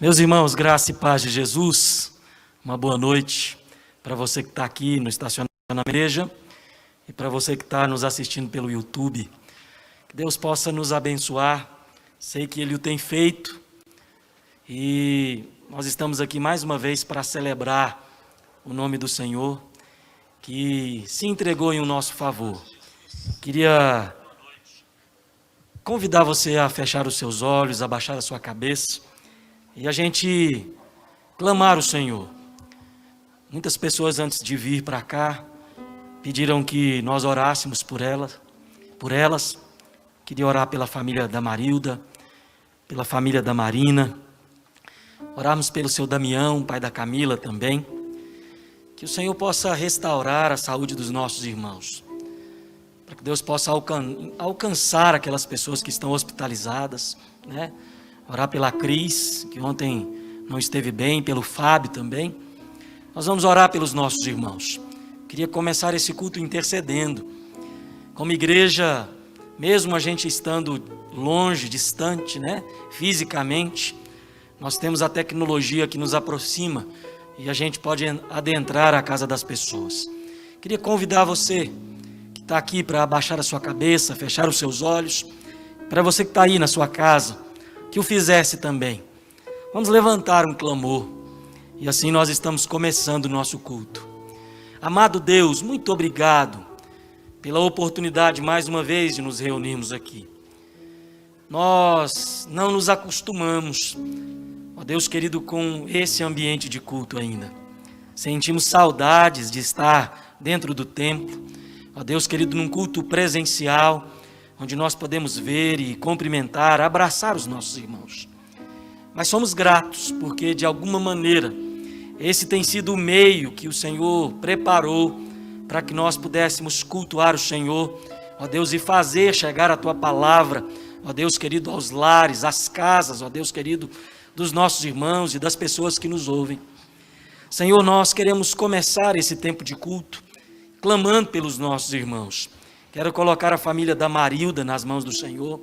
Meus irmãos, graça e paz de Jesus, uma boa noite para você que está aqui no estacionamento da igreja e para você que está nos assistindo pelo YouTube. Que Deus possa nos abençoar, sei que Ele o tem feito e nós estamos aqui mais uma vez para celebrar o nome do Senhor, que se entregou em nosso favor. Queria convidar você a fechar os seus olhos, a baixar a sua cabeça e a gente clamar o Senhor. Muitas pessoas antes de vir para cá pediram que nós orássemos por elas. Queria orar pela família da Marilda, pela família da Marina. Orarmos pelo seu Damião, pai da Camila também. Que o Senhor possa restaurar a saúde dos nossos irmãos. Para que Deus possa alcançar aquelas pessoas que estão hospitalizadas, né? Orar pela Cris, que ontem não esteve bem, pelo Fábio também. Nós vamos orar pelos nossos irmãos. Queria começar esse culto intercedendo. Como igreja, mesmo a gente estando longe, distante, né? Fisicamente, nós temos a tecnologia que nos aproxima e a gente pode adentrar a casa das pessoas. Queria convidar você que está aqui para abaixar a sua cabeça, fechar os seus olhos. Para você que está aí na sua casa, que o fizesse também. Vamos levantar um clamor e assim nós estamos começando o nosso culto. Amado Deus, muito obrigado pela oportunidade mais uma vez de nos reunirmos aqui. Nós não nos acostumamos, ó Deus querido, com esse ambiente de culto ainda. Sentimos saudades de estar dentro do templo, ó Deus querido, num culto presencial, onde nós podemos ver e cumprimentar, abraçar os nossos irmãos. Mas somos gratos, porque de alguma maneira, esse tem sido o meio que o Senhor preparou para que nós pudéssemos cultuar o Senhor, ó Deus, e fazer chegar a Tua palavra, ó Deus querido, aos lares, às casas, ó Deus querido, dos nossos irmãos e das pessoas que nos ouvem. Senhor, nós queremos começar esse tempo de culto, clamando pelos nossos irmãos. Quero colocar a família da Marilda nas mãos do Senhor,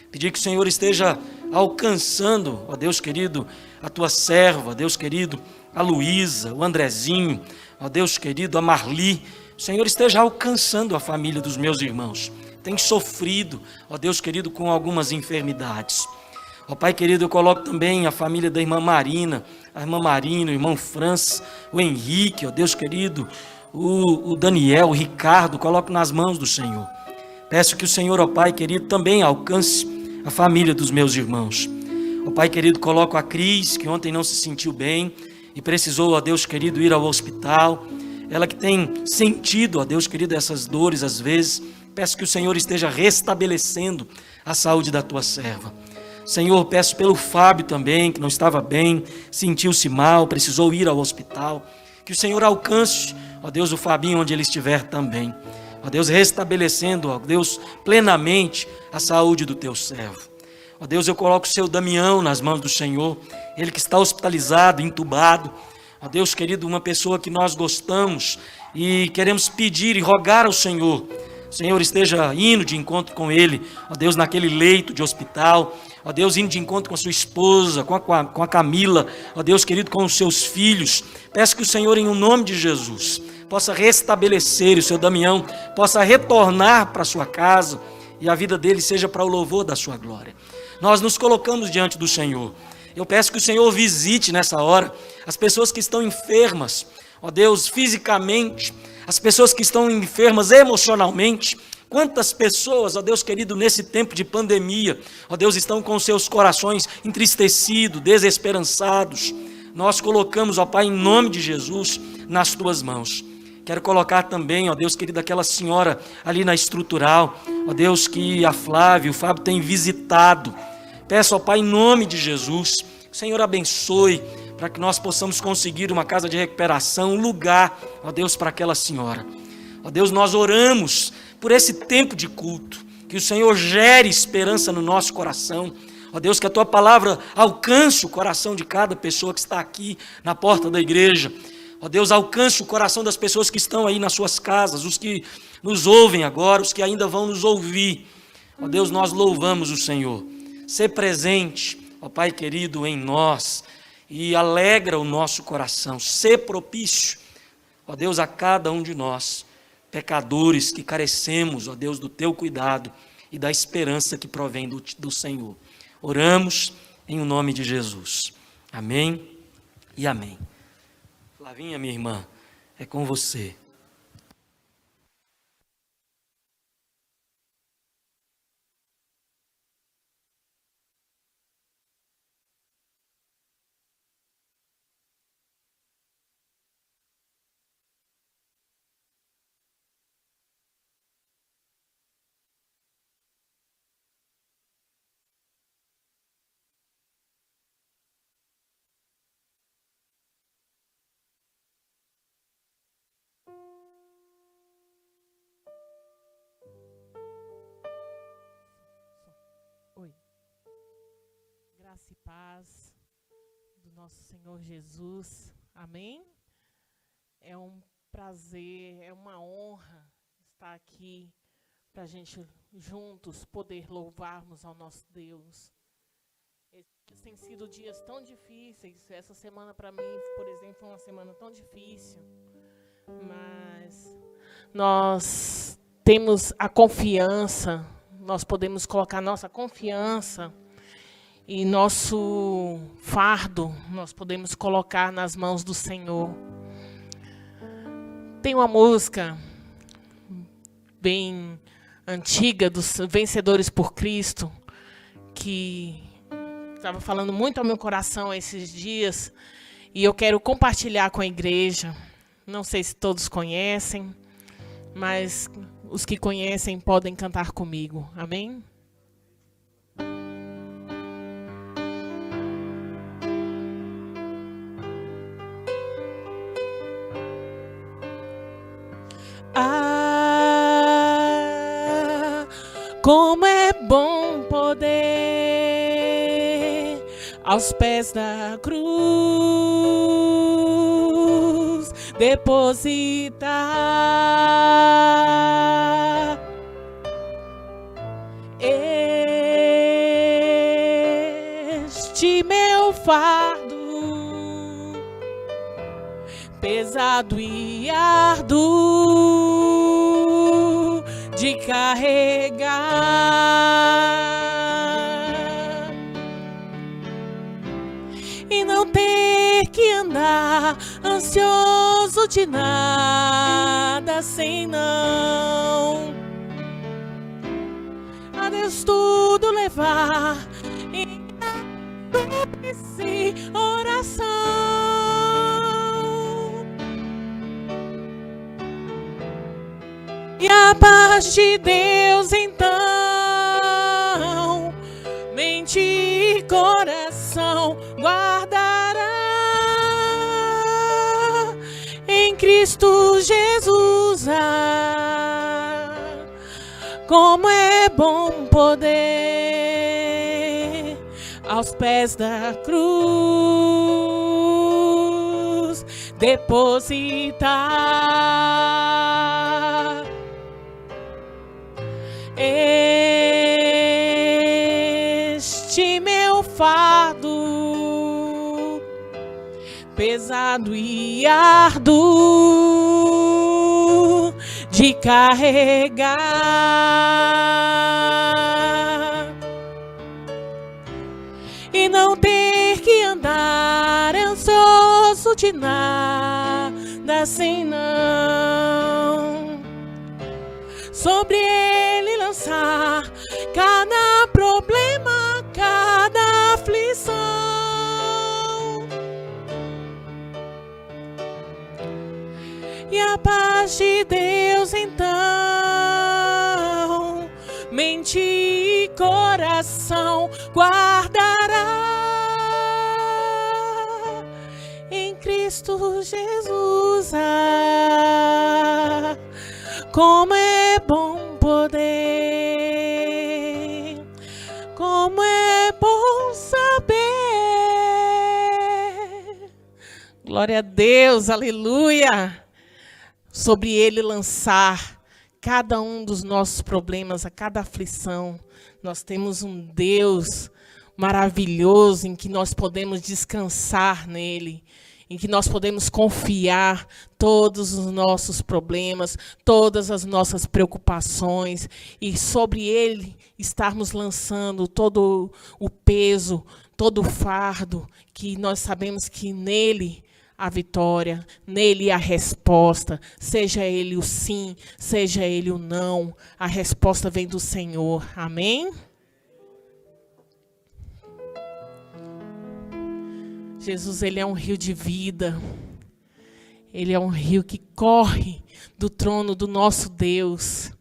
pedir que o Senhor esteja alcançando, ó Deus querido, a tua serva, ó Deus querido, a Luísa, o Andrezinho, ó Deus querido, a Marli. O Senhor esteja alcançando a família dos meus irmãos. Tem sofrido, ó Deus querido, com algumas enfermidades. Ó Pai querido, eu coloco também a família da irmã Marina, o irmão Francis, o Henrique, ó Deus querido, o Daniel, o Ricardo, coloco nas mãos do Senhor. Peço que o Senhor, ó Pai querido, também alcance a família dos meus irmãos. Ó Pai querido, coloco a Cris, que ontem não se sentiu bem e precisou, ó Deus querido, ir ao hospital. Ela que tem sentido, ó Deus querido, essas dores às vezes. Peço que o Senhor esteja restabelecendo a saúde da tua serva. Senhor, peço pelo Fábio também, que não estava bem, sentiu-se mal, precisou ir ao hospital. Que o Senhor alcance, ó Deus, o Fabinho onde ele estiver também. Ó Deus, restabelecendo, ó Deus, plenamente a saúde do teu servo. Ó Deus, eu coloco o seu Damião nas mãos do Senhor, ele que está hospitalizado, entubado. Ó Deus querido, uma pessoa que nós gostamos e queremos pedir e rogar ao Senhor. O Senhor esteja indo de encontro com ele, ó Deus, naquele leito de hospital. Ó Deus, indo de encontro com a sua esposa, com a Camila, ó Deus querido, com os seus filhos. Peço que o Senhor, em nome de Jesus, possa restabelecer o seu Damião, possa retornar para a sua casa e a vida dele seja para o louvor da sua glória. Nós nos colocamos diante do Senhor. Eu peço que o Senhor visite nessa hora as pessoas que estão enfermas, ó Deus, fisicamente, as pessoas que estão enfermas emocionalmente. Quantas pessoas, ó Deus querido, nesse tempo de pandemia, ó Deus, estão com seus corações entristecidos, desesperançados. Nós colocamos, ó Pai, em nome de Jesus, nas tuas mãos. Quero colocar também, ó Deus querido, aquela senhora ali na estrutural, ó Deus, que a Flávia e o Fábio têm visitado. Peço, ó Pai, em nome de Jesus, que o Senhor abençoe, para que nós possamos conseguir uma casa de recuperação, um lugar, ó Deus, para aquela senhora. Ó Deus, nós oramos por esse tempo de culto, que o Senhor gere esperança no nosso coração. Ó Deus, que a Tua palavra alcance o coração de cada pessoa que está aqui na porta da igreja. Ó Deus, alcance o coração das pessoas que estão aí nas suas casas, os que nos ouvem agora, os que ainda vão nos ouvir. Ó Deus, nós louvamos o Senhor. Ser presente, ó Pai querido, em nós. e alegra o nosso coração. Sê propício, ó Deus, a cada um de nós, pecadores que carecemos, ó Deus, do teu cuidado e da esperança que provém do Senhor. Oramos em o nome de Jesus. Amém e amém. Flavinha, minha irmã, é com você. Oi. Graça e paz do nosso Senhor Jesus. Amém? É um prazer, é uma honra estar aqui para a gente juntos poder louvarmos ao nosso Deus. Esses têm sido dias tão difíceis. Essa semana para mim, por exemplo, foi uma semana tão difícil. Mas nós temos a confiança. Nós podemos colocar nossa confiança e nosso fardo, nós podemos colocar nas mãos do Senhor. Tem uma música bem antiga dos Vencedores por Cristo, que estava falando muito ao meu coração esses dias, e eu quero compartilhar com a igreja. Não sei se todos conhecem, mas os que conhecem podem cantar comigo. Amém? Ah, como é bom poder aos pés da cruz depositar este meu fardo pesado e árduo de carregar e não ter que andar ansioso de nada sem não a Deus tudo levar em oração e a paz de Deus então mente e coração guardará em Cristo Jesus. Como é bom poder aos pés da cruz depositar este meu fardo pesado e árduo de carregar e não ter que andar ansioso de nada sem não sobre ele lançar cada problema, cada aflição e a paz de Deus então mente e coração guardará em Cristo Jesus. Como é bom poder, como é bom saber. Glória a Deus, aleluia. Sobre ele lançar cada um dos nossos problemas, a cada aflição. Nós temos um Deus maravilhoso em que nós podemos descansar nele, em que nós podemos confiar todos os nossos problemas, todas as nossas preocupações, e sobre ele estarmos lançando todo o peso, todo o fardo, que nós sabemos que nele a vitória, nele a resposta, seja ele o sim, seja ele o não, a resposta vem do Senhor. Amém? Jesus, ele é um rio de vida. Ele é um rio que corre do trono do nosso Deus.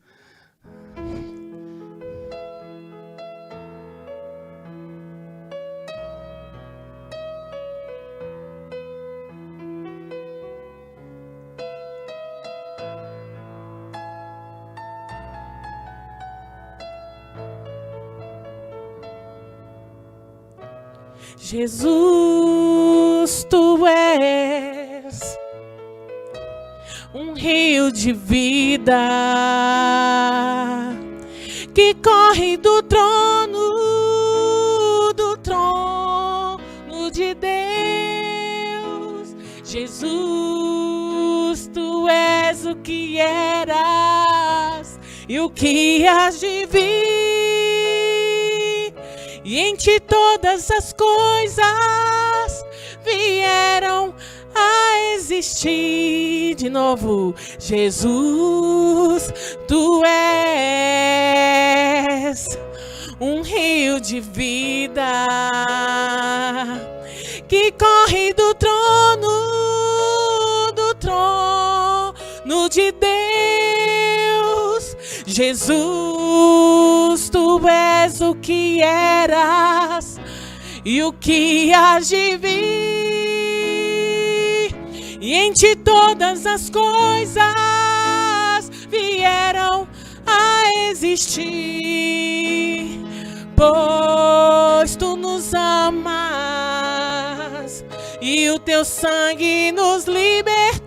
Jesus, tu és um rio de vida que corre do trono de Deus. Jesus, tu és o que eras e o que hás de vir. E em ti todas as coisas vieram a existir. De novo, Jesus, tu és um rio de vida que corre do trono de Deus. Jesus, tu és o que eras e o que hás de vir. E em ti todas as coisas vieram a existir. Pois tu nos amas e o teu sangue nos libertou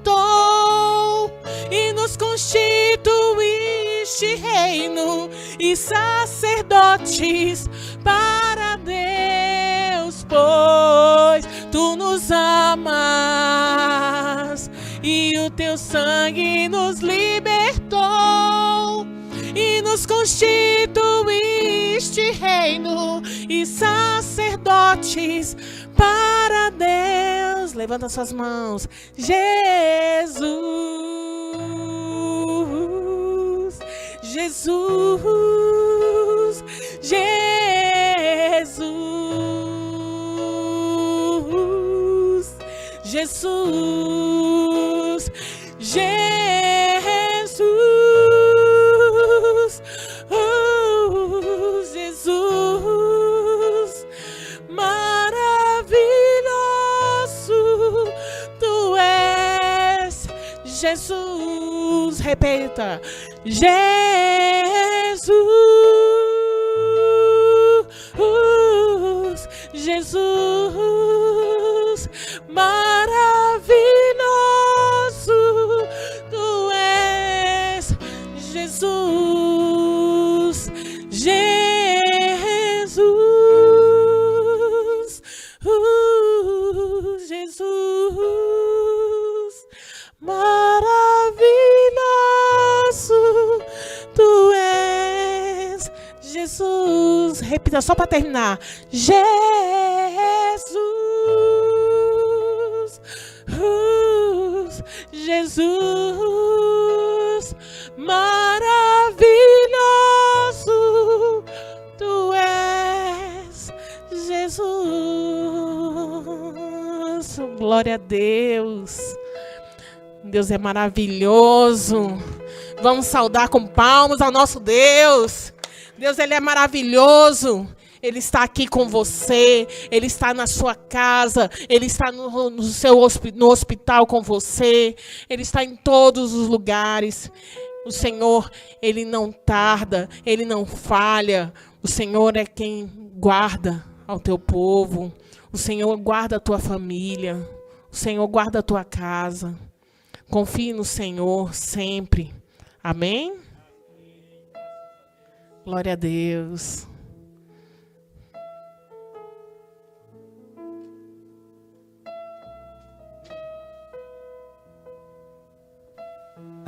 e nos constituíste reino e sacerdotes para Deus. Pois tu nos amas e o teu sangue nos libertou e nos constituíste reino e sacerdotes para Deus. Levanta suas mãos. Jesus, Jesus, Jesus, Jesus, Jesus, Jesus, maravilhoso tu és. Jesus, repita. Jesus, Jesus, maravilhoso tu és. Jesus, Jesus, Jesus, maravilhoso tu és. Jesus, repita só para terminar. Jesus, Jesus, maravilhoso tu és. Jesus, glória a Deus. Deus é maravilhoso. Vamos saudar com palmas ao nosso Deus. Deus, ele é maravilhoso. Ele está aqui com você, ele está na sua casa, ele está no hospital com você, ele está em todos os lugares. O Senhor, ele não tarda, ele não falha. O Senhor é quem guarda ao teu povo. O Senhor guarda a tua família. O Senhor guarda a tua casa. Confie no Senhor sempre. Amém? Glória a Deus.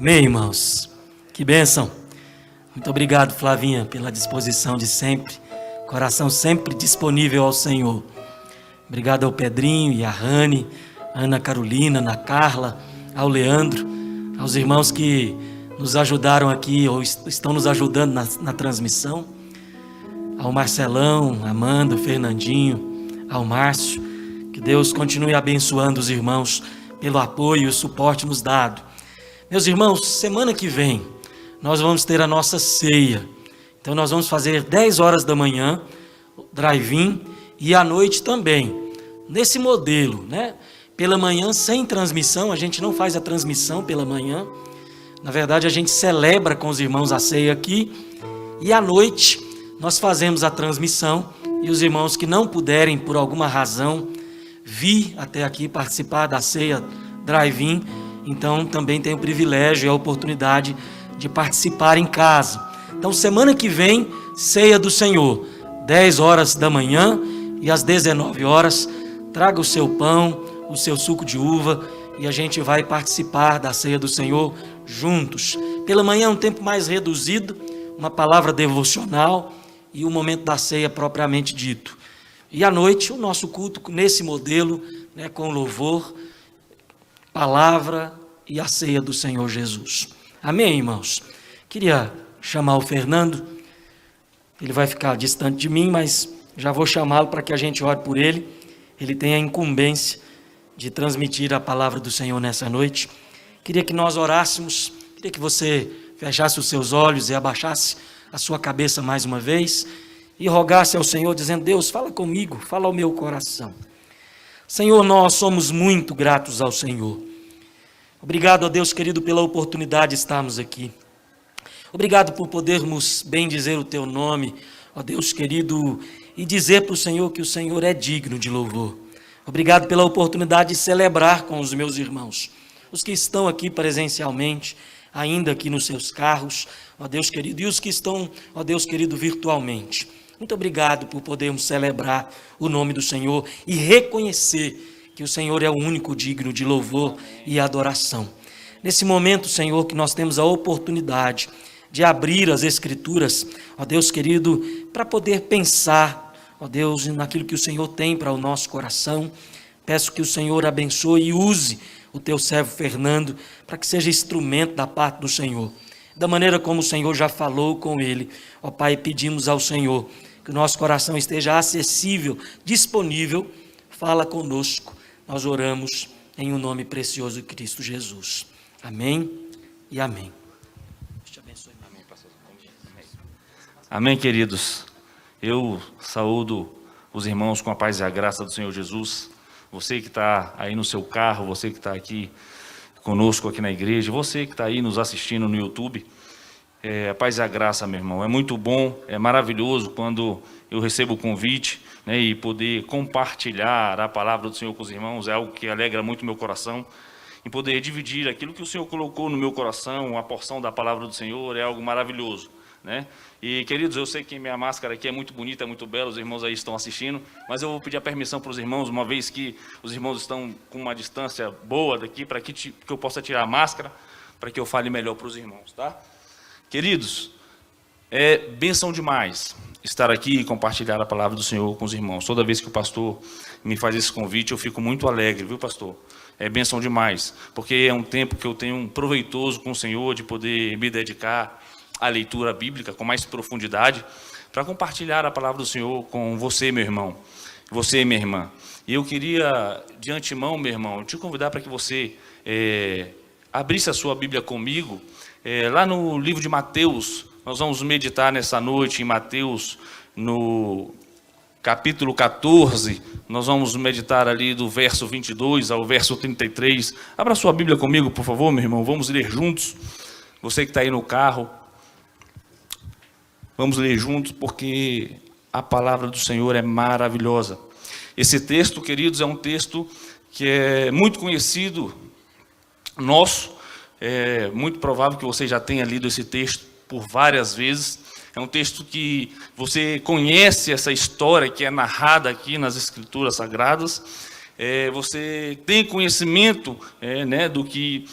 Amém, irmãos? Que bênção. Muito obrigado, Flavinha, pela disposição de sempre. Coração sempre disponível ao Senhor. Obrigado ao Pedrinho e à Rani, à Ana Carolina, Ana Carla, ao Leandro, aos irmãos que nos ajudaram aqui ou estão nos ajudando na transmissão. Ao Marcelão, Amanda, Fernandinho, ao Márcio. Que Deus continue abençoando os irmãos pelo apoio e o suporte nos dado. Meus irmãos, semana que vem nós vamos ter a nossa ceia. Então nós vamos fazer 10 horas da manhã, drive-in, e à noite também. Nesse modelo, né? Pela manhã sem transmissão, a gente não faz a transmissão pela manhã. Na verdade, a gente celebra com os irmãos a ceia aqui. E à noite nós fazemos a transmissão. E os irmãos que não puderem, por alguma razão, vir até aqui participar da ceia drive-in, então também tem o privilégio e a oportunidade de participar em casa. Então, semana que vem, ceia do Senhor, 10 horas da manhã e às 19 horas, traga o seu pão, o seu suco de uva e a gente vai participar da ceia do Senhor juntos. Pela manhã, um tempo mais reduzido, uma palavra devocional e o momento da ceia propriamente dito. E à noite, o nosso culto nesse modelo, né, com louvor, palavra e a ceia do Senhor Jesus. Amém, irmãos? Queria chamar o Fernando. Ele vai ficar distante de mim, mas já vou chamá-lo para que a gente ore por ele. Ele tem a incumbência de transmitir a palavra do Senhor nessa noite. Queria que nós orássemos, queria que você fechasse os seus olhos e abaixasse a sua cabeça mais uma vez e rogasse ao Senhor, dizendo: Deus, fala comigo, fala ao meu coração. Senhor, nós somos muito gratos ao Senhor. Obrigado, ó Deus querido, pela oportunidade de estarmos aqui. Obrigado por podermos bem dizer o teu nome, ó Deus querido, e dizer para o Senhor que o Senhor é digno de louvor. Obrigado pela oportunidade de celebrar com os meus irmãos, os que estão aqui presencialmente, ainda aqui nos seus carros, ó Deus querido, e os que estão, ó Deus querido, virtualmente. Muito obrigado por podermos celebrar o nome do Senhor e reconhecer que o Senhor é o único digno de louvor e adoração. Nesse momento, Senhor, que nós temos a oportunidade de abrir as Escrituras, ó Deus querido, para poder pensar, ó Deus, naquilo que o Senhor tem para o nosso coração. Peço que o Senhor abençoe e use o teu servo Fernando, para que seja instrumento da parte do Senhor. Da maneira como o Senhor já falou com ele, ó Pai, pedimos ao Senhor que o nosso coração esteja acessível, disponível. Fala conosco, nós oramos em o nome precioso de Cristo Jesus. Amém e amém. Deus te abençoe. Amém, pastor. Amém, queridos. Eu saúdo os irmãos com a paz e a graça do Senhor Jesus. Você que está aí no seu carro, você que está aqui conosco aqui na igreja, você que está aí nos assistindo no YouTube, a paz e a graça, meu irmão. É muito bom, é maravilhoso quando eu recebo o convite, né, e poder compartilhar a palavra do Senhor com os irmãos. É algo que alegra muito meu coração. Em poder dividir aquilo que o Senhor colocou no meu coração, a porção da palavra do Senhor, é algo maravilhoso, né? E, queridos, eu sei que minha máscara aqui é muito bonita, é muito bela, os irmãos aí estão assistindo, mas eu vou pedir a permissão para os irmãos, uma vez que os irmãos estão com uma distância boa daqui, para que eu possa tirar a máscara, para que eu fale melhor para os irmãos, tá? Queridos, é bênção demais estar aqui e compartilhar a palavra do Senhor com os irmãos. Toda vez que o pastor me faz esse convite, eu fico muito alegre, viu, pastor? É bênção demais, porque é um tempo que eu tenho proveitoso com o Senhor, de poder me dedicar à leitura bíblica com mais profundidade, para compartilhar a palavra do Senhor com você, meu irmão, você, minha irmã. E eu queria, de antemão, meu irmão, te convidar para que você abrisse a sua Bíblia comigo, lá no livro de Mateus. Nós vamos meditar nessa noite em Mateus, no capítulo 14, nós vamos meditar ali do verso 22 ao verso 33. Abra sua Bíblia comigo, por favor, meu irmão, vamos ler juntos. Você que está aí no carro, vamos ler juntos, porque a palavra do Senhor é maravilhosa. Esse texto, queridos, é um texto que é muito conhecido nosso. É muito provável que você já tenha lido esse texto por várias vezes. É um texto que você conhece essa história que é narrada aqui nas Escrituras Sagradas. você tem conhecimento né, do que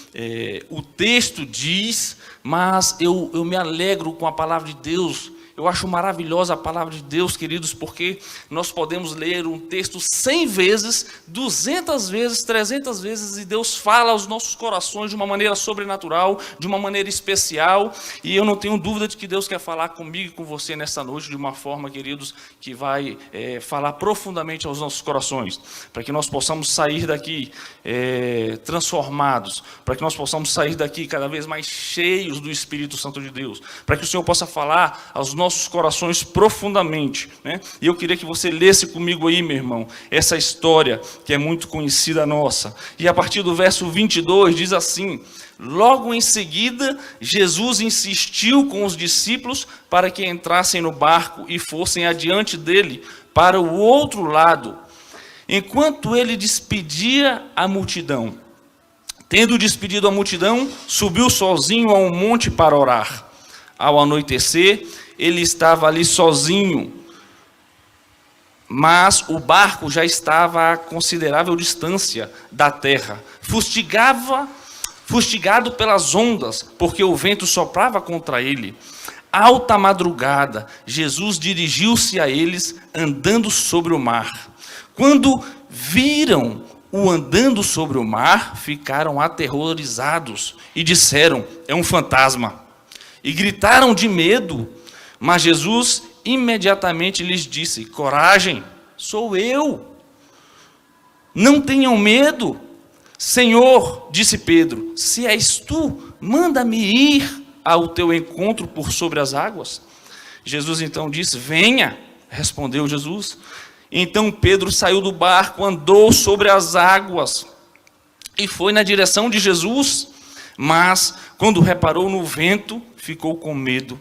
o texto diz, mas eu me alegro com a palavra de Deus. Eu acho maravilhosa a palavra de Deus, queridos, porque nós podemos ler um texto 100 vezes, 200 vezes, 300 vezes, e Deus fala aos nossos corações de uma maneira sobrenatural, de uma maneira especial, e eu não tenho dúvida de que Deus quer falar comigo e com você nessa noite de uma forma, queridos, que vai falar profundamente aos nossos corações, para que nós possamos sair daqui transformados, para que nós possamos sair daqui cada vez mais cheios do Espírito Santo de Deus, para que o Senhor possa falar aos nossos corações profundamente, né? E eu queria que você lesse comigo aí, meu irmão, essa história que é muito conhecida nossa. E a partir do verso 22 diz assim: logo em seguida, Jesus insistiu com os discípulos para que entrassem no barco e fossem adiante dele para o outro lado, enquanto ele despedia a multidão. Tendo despedido a multidão, subiu sozinho a um monte para orar. Ao anoitecer, ele estava ali sozinho, mas o barco já estava a considerável distância da terra, fustigado pelas ondas, porque o vento soprava contra ele. Alta madrugada, Jesus dirigiu-se a eles andando sobre o mar. Quando viram o andando sobre o mar, ficaram aterrorizados e disseram: é um fantasma. E gritaram de medo. Mas Jesus imediatamente lhes disse: coragem, sou eu. Não tenham medo. Senhor, disse Pedro, se és tu, manda-me ir ao teu encontro por sobre as águas. Jesus então disse: venha, respondeu Jesus. Então Pedro saiu do barco, andou sobre as águas e foi na direção de Jesus. Mas, quando reparou no vento, ficou com medo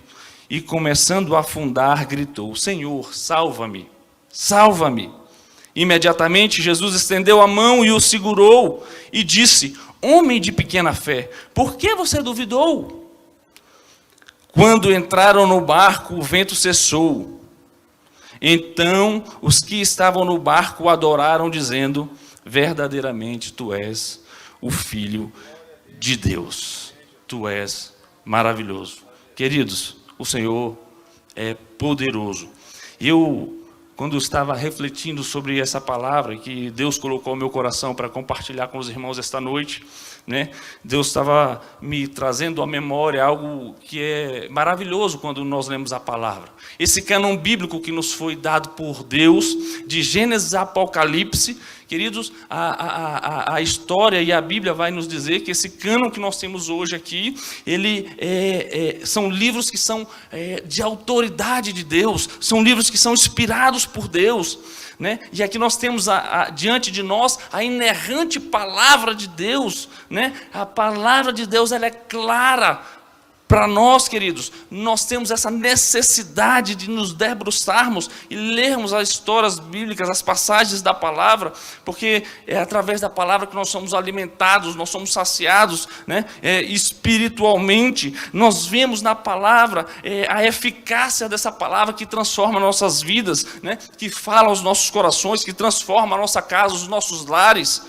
e, começando a afundar, gritou: Senhor, salva-me, salva-me. Imediatamente Jesus estendeu a mão e o segurou e disse: homem de pequena fé, por que você duvidou? Quando entraram no barco, o vento cessou. Então os que estavam no barco o adoraram, dizendo: verdadeiramente tu és o Filho de Deus. Tu és maravilhoso. Queridos, o Senhor é poderoso. Quando eu estava refletindo sobre essa palavra que Deus colocou no meu coração para compartilhar com os irmãos esta noite, né? Deus estava me trazendo à memória algo que é maravilhoso quando nós lemos a palavra. Esse cânon bíblico que nos foi dado por Deus, de Gênesis a Apocalipse, queridos, a história e a Bíblia vai nos dizer que esse cânon que nós temos hoje aqui, ele são livros que são de autoridade de Deus, são livros que são inspirados por Deus, né? E aqui nós temos diante de nós a inerrante palavra de Deus, né? A palavra de Deus, ela é clara para nós, queridos. Nós temos essa necessidade de nos debruçarmos e lermos as histórias bíblicas, as passagens da palavra, porque é através da palavra que nós somos alimentados, nós somos saciados, né? Espiritualmente. Nós vemos na palavra a eficácia dessa palavra que transforma nossas vidas, né? Que fala aos nossos corações, que transforma a nossa casa, os nossos lares.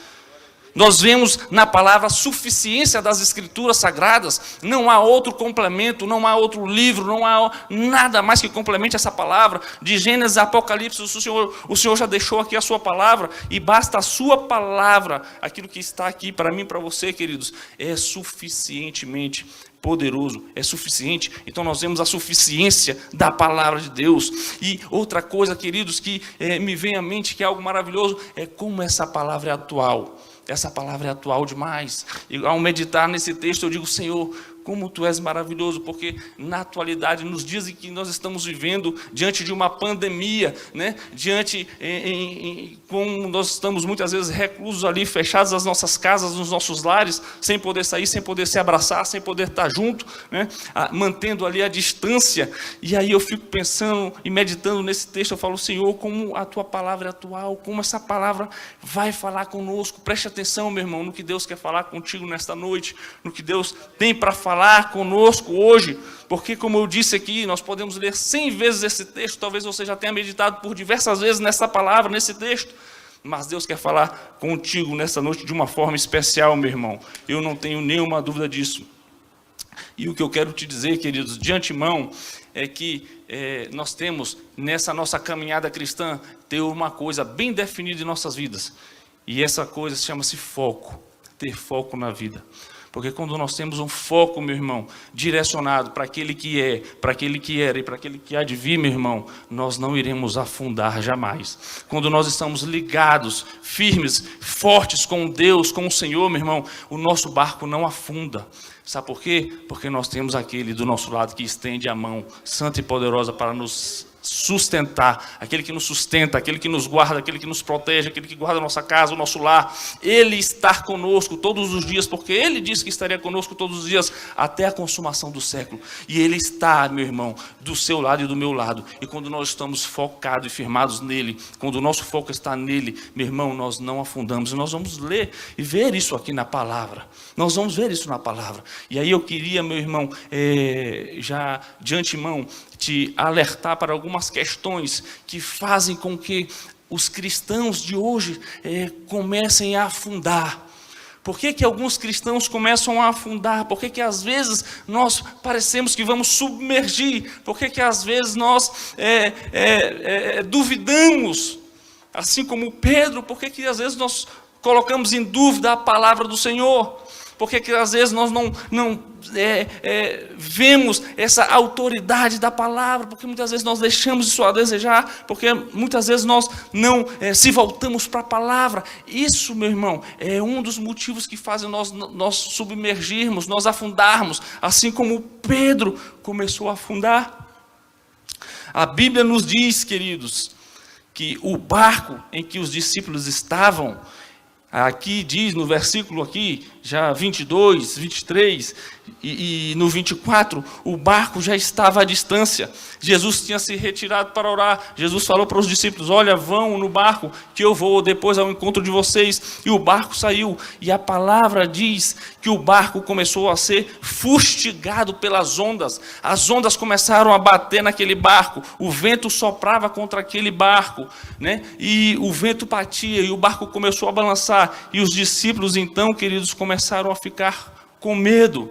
Nós vemos na palavra a suficiência das Escrituras Sagradas. Não há outro complemento, não há outro livro, não há nada mais que complemente essa palavra. De Gênesis a Apocalipse, o Senhor já deixou aqui a sua palavra, e basta a sua palavra, aquilo que está aqui para mim e para você, queridos, é suficientemente poderoso, é suficiente. Então nós vemos a suficiência da palavra de Deus. E outra coisa, queridos, que me vem à mente, que é algo maravilhoso, é como essa palavra é atual. Essa palavra é atual demais. E ao meditar nesse texto, eu digo: Senhor, como Tu és maravilhoso, porque na atualidade, nos dias em que nós estamos vivendo, diante de uma pandemia, né? Como nós estamos muitas vezes reclusos ali, fechados nas nossas casas, nos nossos lares, sem poder sair, sem poder se abraçar, sem poder estar junto, né? Mantendo ali a distância. E aí eu fico pensando e meditando nesse texto, eu falo: Senhor, como a Tua palavra é atual, como essa palavra vai falar conosco. Preste atenção, meu irmão, no que Deus quer falar contigo nesta noite, no que Deus tem para falar conosco hoje, porque, como eu disse aqui, nós podemos ler 100 vezes esse texto. Talvez você já tenha meditado por diversas vezes nessa palavra, nesse texto, Mas Deus quer falar contigo nessa noite de uma forma especial, meu irmão. Eu não tenho nenhuma dúvida disso. E o que eu quero te dizer, queridos, de antemão, é que nós temos, nessa nossa caminhada cristã, ter uma coisa bem definida em nossas vidas. E essa coisa chama-se foco, ter foco na vida. Porque quando nós temos um foco, meu irmão, direcionado para aquele que é, para aquele que era e para aquele que há de vir, meu irmão, nós não iremos afundar jamais. Quando nós estamos ligados, firmes, fortes com Deus, com o Senhor, meu irmão, o nosso barco não afunda. Sabe por quê? Porque nós temos aquele do nosso lado que estende a mão santa e poderosa para nos sustentar, aquele que nos sustenta, aquele que nos guarda, aquele que nos protege, aquele que guarda a nossa casa, o nosso lar. Ele está conosco todos os dias, porque Ele disse que estaria conosco todos os dias até a consumação do século. E Ele está, meu irmão, do seu lado e do meu lado. E quando nós estamos focados e firmados nele, quando o nosso foco está nele, meu irmão, nós não afundamos. E nós vamos ler e ver isso aqui na palavra. Nós vamos ver isso na palavra. E aí eu queria, meu irmão, já de antemão, te alertar para algumas questões que fazem com que os cristãos de hoje comecem a afundar. Por que alguns cristãos começam a afundar? Por que às vezes nós parecemos que vamos submergir? Por que às vezes nós duvidamos? Assim como Pedro, por que às vezes nós colocamos em dúvida a palavra do Senhor? Por que às vezes nós não vemos essa autoridade da palavra? Porque muitas vezes nós deixamos isso a desejar, porque muitas vezes nós não se voltamos para a palavra. Isso, meu irmão, é um dos motivos que fazem nós submergirmos, nós afundarmos, assim como Pedro começou a afundar. A Bíblia nos diz, queridos, que o barco em que os discípulos estavam, aqui diz no versículo aqui, já 22, 23 e no 24, o barco já estava à distância. Jesus tinha se retirado para orar. Jesus falou para os discípulos: olha, vão no barco que eu vou depois ao encontro de vocês. E o barco saiu. E a palavra diz que o barco começou a ser fustigado pelas ondas. As ondas começaram a bater naquele barco. O vento soprava contra aquele barco, né? E o vento batia e o barco começou a balançar. E os discípulos então, queridos, começaram a ficar com medo.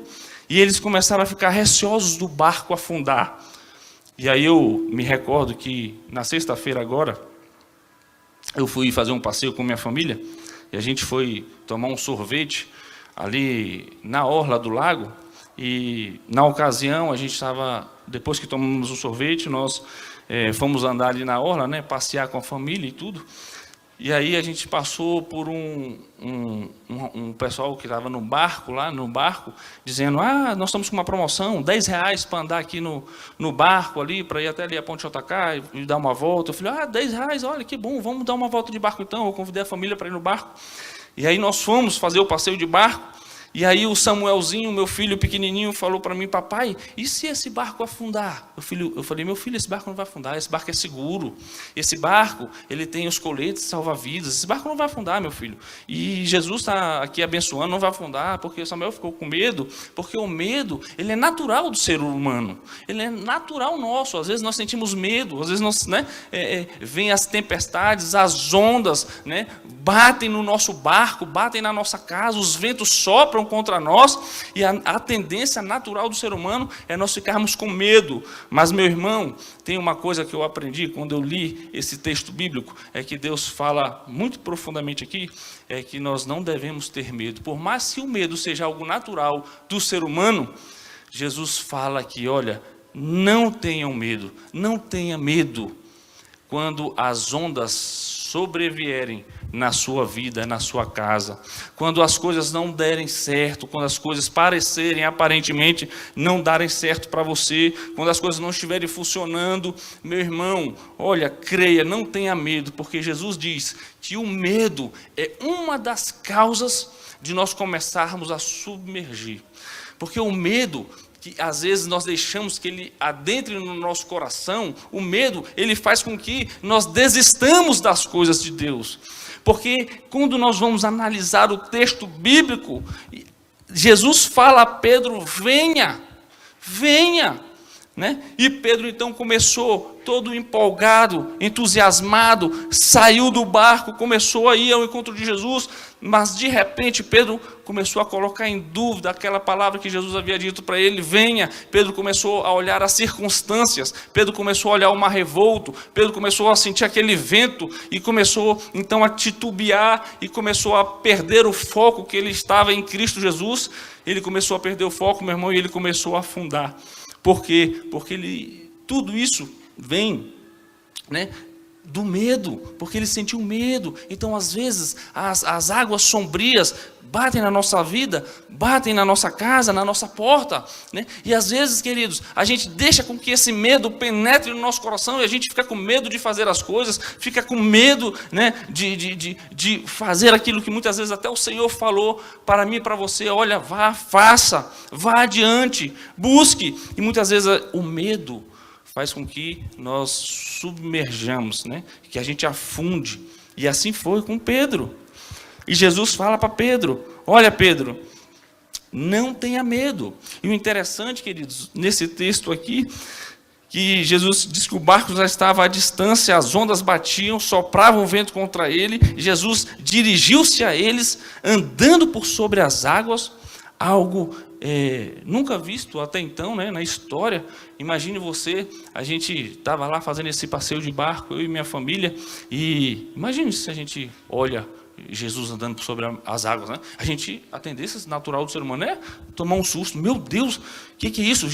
E eles começaram a ficar receosos do barco afundar. E aí eu me recordo que na sexta-feira agora, eu fui fazer um passeio com minha família, e a gente foi tomar um sorvete ali na orla do lago, e na ocasião a gente estava, depois que tomamos o sorvete, nós fomos andar ali na orla, né, passear com a família e tudo. E aí a gente passou por um pessoal que estava no barco, dizendo: nós estamos com uma promoção, R$10 para andar aqui no barco ali, para ir até ali a Ponte JK e dar uma volta. Eu falei: R$10, olha que bom, vamos dar uma volta de barco então. Eu convidei a família para ir no barco. E aí nós fomos fazer o passeio de barco. E aí o Samuelzinho, meu filho pequenininho, falou para mim: papai, e se esse barco afundar? Eu falei: meu filho, esse barco não vai afundar, esse barco é seguro. Esse barco, ele tem os coletes salva-vidas, esse barco não vai afundar, meu filho. E Jesus está aqui abençoando, não vai afundar, porque Samuel ficou com medo, porque o medo, ele é natural do ser humano, ele é natural nosso. Às vezes nós sentimos medo, às vezes nós, vem as tempestades, as ondas, batem no nosso barco, batem na nossa casa, os ventos sopram contra nós, e a tendência natural do ser humano é nós ficarmos com medo. Mas, meu irmão, tem uma coisa que eu aprendi quando eu li esse texto bíblico, é que Deus fala muito profundamente aqui, é que nós não devemos ter medo. Por mais que o medo seja algo natural do ser humano, Jesus fala aqui: olha, não tenham medo, não tenha medo. Quando as ondas sobrevierem na sua vida, na sua casa, quando as coisas não derem certo, quando as coisas parecerem aparentemente não darem certo para você, quando as coisas não estiverem funcionando, meu irmão, olha, creia, não tenha medo, porque Jesus diz que o medo é uma das causas de nós começarmos a submergir. Porque o medo, que às vezes nós deixamos que ele adentre no nosso coração, o medo, ele faz com que nós desistamos das coisas de Deus. Porque quando nós vamos analisar o texto bíblico, Jesus fala a Pedro: venha, venha. né? E Pedro então começou todo empolgado, entusiasmado, saiu do barco, começou a ir ao encontro de Jesus, mas de repente Pedro começou a colocar em dúvida aquela palavra que Jesus havia dito para ele, venha. Pedro começou a olhar as circunstâncias, Pedro começou a olhar o mar revolto, Pedro começou a sentir aquele vento e começou então a titubear e começou a perder o foco que ele estava em Cristo Jesus. Ele começou a perder o foco, meu irmão, e ele começou a afundar. Por quê? Porque tudo isso vem, né, do medo, porque ele sentiu medo. Então, às vezes, as águas sombrias batem na nossa vida, batem na nossa casa, na nossa porta, né? E às vezes, queridos, a gente deixa com que esse medo penetre no nosso coração e a gente fica com medo de fazer as coisas, fica com medo, né, de fazer aquilo que muitas vezes até o Senhor falou para mim e para você, olha, vá, faça, vá adiante, busque. E muitas vezes o medo faz com que nós submerjamos, né? Que a gente afunde. E assim foi com Pedro. E Jesus fala para Pedro, olha Pedro, não tenha medo. E o interessante, queridos, nesse texto aqui, que Jesus diz que o barco já estava à distância, as ondas batiam, sopravam o vento contra ele, Jesus dirigiu-se a eles, andando por sobre as águas, algo nunca visto até então, né, na história. Imagine você, a gente estava lá fazendo esse passeio de barco, eu e minha família, e imagine se a gente olha Jesus andando por sobre as águas, né? A tendência natural do ser humano é tomar um susto. Meu Deus, o que é isso?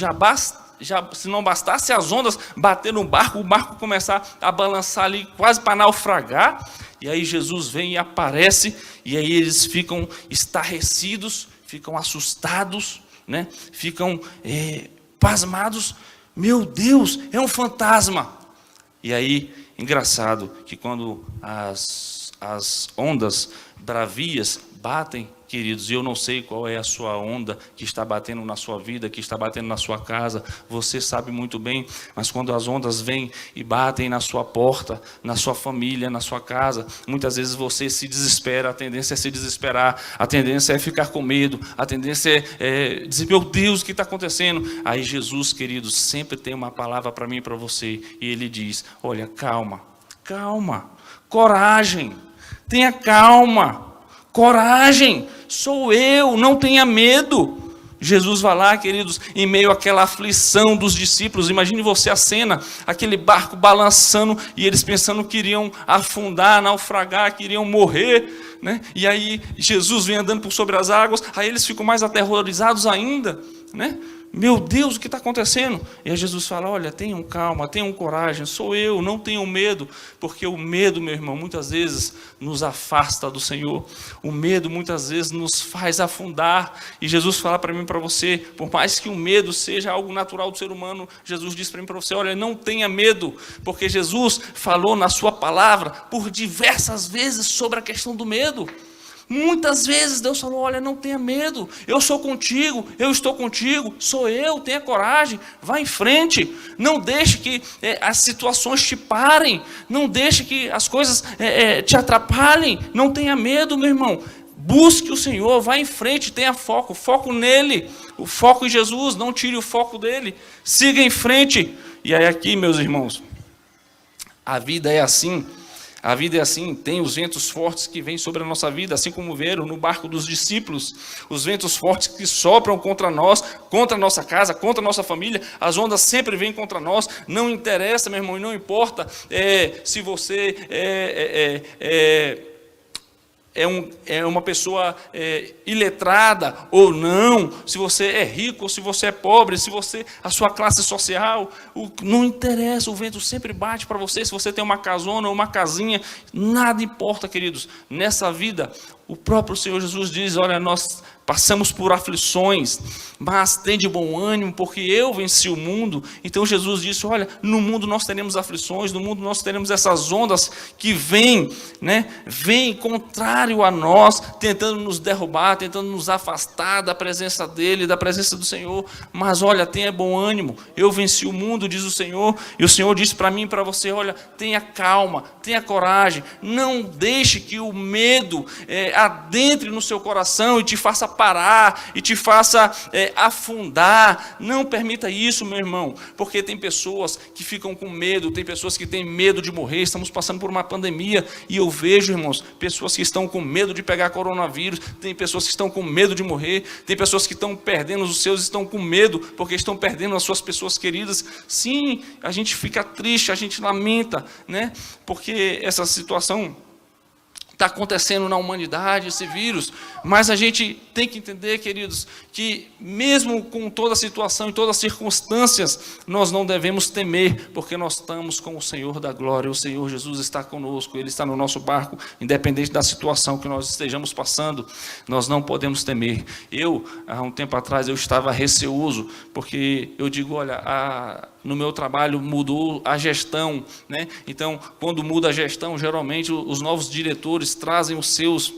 Se não bastasse as ondas bater no barco, o barco começar a balançar ali, quase para naufragar, e aí Jesus vem e aparece, e aí eles ficam estarrecidos, ficam assustados, né? Ficam pasmados. Meu Deus, é um fantasma. E aí, engraçado que quando as ondas bravias batem, queridos, e eu não sei qual é a sua onda que está batendo na sua vida, que está batendo na sua casa, você sabe muito bem, mas quando as ondas vêm e batem na sua porta, na sua família, na sua casa, muitas vezes você se desespera, a tendência é se desesperar, a tendência é ficar com medo, a tendência é dizer, meu Deus, o que está acontecendo? Aí Jesus, queridos, sempre tem uma palavra para mim e para você, e Ele diz, olha, calma, coragem, tenha calma, coragem, sou eu, não tenha medo. Jesus vai lá, queridos, em meio àquela aflição dos discípulos, imagine você a cena, aquele barco balançando, e eles pensando que iriam afundar, naufragar, que iriam morrer, né? E aí Jesus vem andando por sobre as águas, aí eles ficam mais aterrorizados ainda, né? Meu Deus, o que está acontecendo? E aí Jesus fala, olha, tenham calma, tenham coragem, sou eu, não tenham medo, porque o medo, meu irmão, muitas vezes nos afasta do Senhor, o medo muitas vezes nos faz afundar, e Jesus fala para mim e para você, por mais que o medo seja algo natural do ser humano, Jesus diz para mim e para você, olha, não tenha medo, porque Jesus falou na sua palavra por diversas vezes sobre a questão do medo. Muitas vezes Deus falou, olha, não tenha medo, eu sou contigo, eu estou contigo, sou eu, tenha coragem, vá em frente, não deixe que as situações te parem, não deixe que as coisas te atrapalhem, não tenha medo, meu irmão, busque o Senhor, vá em frente, tenha foco nele, o foco em Jesus, não tire o foco dele, siga em frente. E aí aqui, meus irmãos, a vida é assim, tem os ventos fortes que vêm sobre a nossa vida, assim como viram no barco dos discípulos, os ventos fortes que sopram contra nós, contra a nossa casa, contra a nossa família, as ondas sempre vêm contra nós, não interessa, meu irmão, e não importa se você é uma pessoa iletrada ou não, se você é rico ou se você é pobre, se você, a sua classe social, não interessa, o vento sempre bate para você, se você tem uma casona ou uma casinha, nada importa, queridos, nessa vida, o próprio Senhor Jesus diz, olha, nós passamos por aflições, mas tem de bom ânimo, porque eu venci o mundo. Então Jesus disse, olha, no mundo nós teremos aflições, no mundo nós teremos essas ondas que vêm, né? Vêm contrário a nós, tentando nos derrubar, tentando nos afastar da presença dEle, da presença do Senhor. Mas olha, tenha bom ânimo, eu venci o mundo, diz o Senhor. E o Senhor disse para mim e para você, olha, tenha calma, tenha coragem, não deixe que o medo adentre no seu coração e te faça parar e te faça afundar. Não permita isso, meu irmão, porque tem pessoas que ficam com medo, tem pessoas que têm medo de morrer. Estamos passando por uma pandemia e eu vejo, irmãos, pessoas que estão com medo de pegar coronavírus, tem pessoas que estão com medo de morrer, tem pessoas que estão perdendo os seus, estão com medo porque estão perdendo as suas pessoas queridas. Sim, a gente fica triste, a gente lamenta, né? Porque essa situação está acontecendo na humanidade, esse vírus, mas a gente tem que entender, queridos, que mesmo com toda a situação e todas as circunstâncias, nós não devemos temer, porque nós estamos com o Senhor da glória, o Senhor Jesus está conosco, Ele está no nosso barco, independente da situação que nós estejamos passando, nós não podemos temer. Eu, há um tempo atrás, eu estava receoso, porque eu digo, olha, no meu trabalho mudou a gestão, né? Então, quando muda a gestão, geralmente os novos diretores trazem os seus,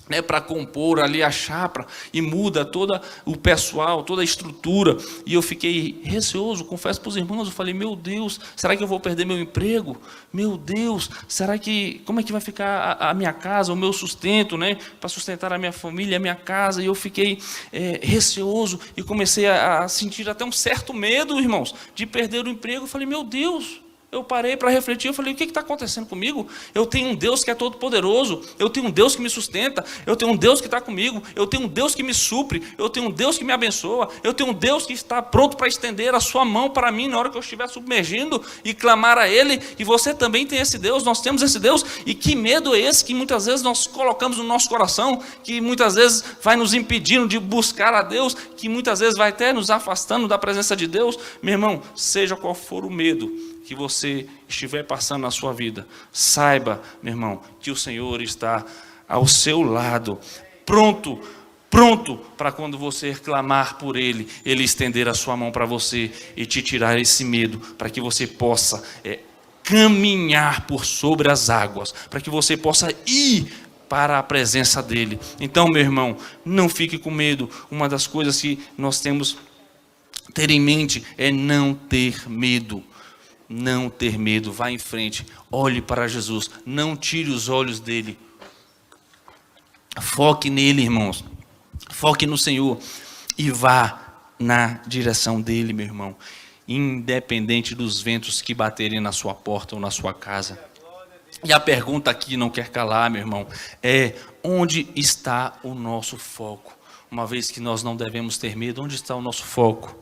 né, para compor ali a chapa, e muda todo o pessoal, toda a estrutura, e eu fiquei receoso, confesso para os irmãos, eu falei, meu Deus, será que eu vou perder meu emprego? Meu Deus, como é que vai ficar a minha casa, o meu sustento, né, para sustentar a minha família, a minha casa? E eu fiquei receoso, e comecei a sentir até um certo medo, irmãos, de perder o emprego. Eu falei, meu Deus, eu parei para refletir, eu falei, o que está acontecendo comigo? Eu tenho um Deus que é todo poderoso, eu tenho um Deus que me sustenta, eu tenho um Deus que está comigo, eu tenho um Deus que me supre, eu tenho um Deus que me abençoa, eu tenho um Deus que está pronto para estender a sua mão para mim na hora que eu estiver submergindo e clamar a Ele. E você também tem esse Deus, nós temos esse Deus. E que medo é esse que muitas vezes nós colocamos no nosso coração, que muitas vezes vai nos impedindo de buscar a Deus, que muitas vezes vai até nos afastando da presença de Deus? Meu irmão, seja qual for o medo que você estiver passando na sua vida, saiba, meu irmão, que o Senhor está ao seu lado, pronto para quando você clamar por Ele, Ele estender a sua mão para você e te tirar esse medo, para que você possa caminhar por sobre as águas, para que você possa ir para a presença dEle. Então, meu irmão, não fique com medo. Uma das coisas que nós temos que ter em mente é não ter medo. Não ter medo, vá em frente, olhe para Jesus, não tire os olhos dele, foque nele, irmãos, foque no Senhor e vá na direção dele, meu irmão, independente dos ventos que baterem na sua porta ou na sua casa. E a pergunta aqui não quer calar, meu irmão, é: onde está o nosso foco? Uma vez que nós não devemos ter medo, onde está o nosso foco?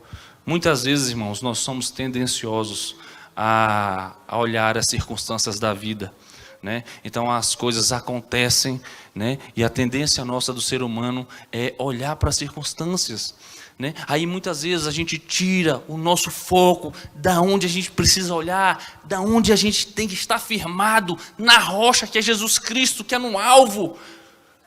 Muitas vezes, irmãos, nós somos tendenciosos a olhar as circunstâncias da vida, né? Então as coisas acontecem, né? E a tendência nossa do ser humano é olhar para as circunstâncias, né? Aí muitas vezes a gente tira o nosso foco da onde a gente precisa olhar, da onde a gente tem que estar firmado na rocha que é Jesus Cristo, que é no alvo,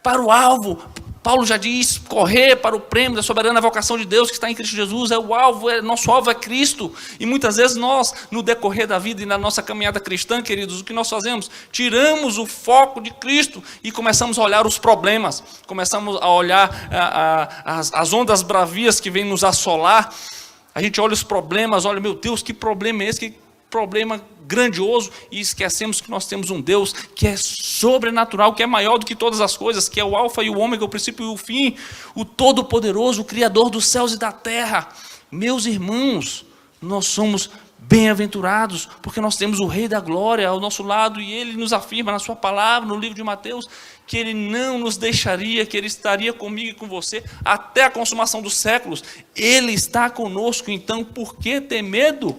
para o alvo. Paulo já diz, correr para o prêmio da soberana vocação de Deus que está em Cristo Jesus, é o alvo, nosso alvo é Cristo. E muitas vezes nós, no decorrer da vida e na nossa caminhada cristã, queridos, o que nós fazemos? Tiramos o foco de Cristo e começamos a olhar os problemas, começamos a olhar as ondas bravias que vêm nos assolar. A gente olha os problemas, olha, meu Deus, que problema é esse, que problema grandioso, e esquecemos que nós temos um Deus que é sobrenatural, que é maior do que todas as coisas, que é o alfa e o ômega, o princípio e o fim, o todo-poderoso, o criador dos céus e da terra. Meus irmãos, nós somos bem-aventurados, porque nós temos o Rei da Glória ao nosso lado, e Ele nos afirma na sua palavra, no livro de Mateus, que Ele não nos deixaria, que Ele estaria comigo e com você até a consumação dos séculos. Ele está conosco, então por que ter medo?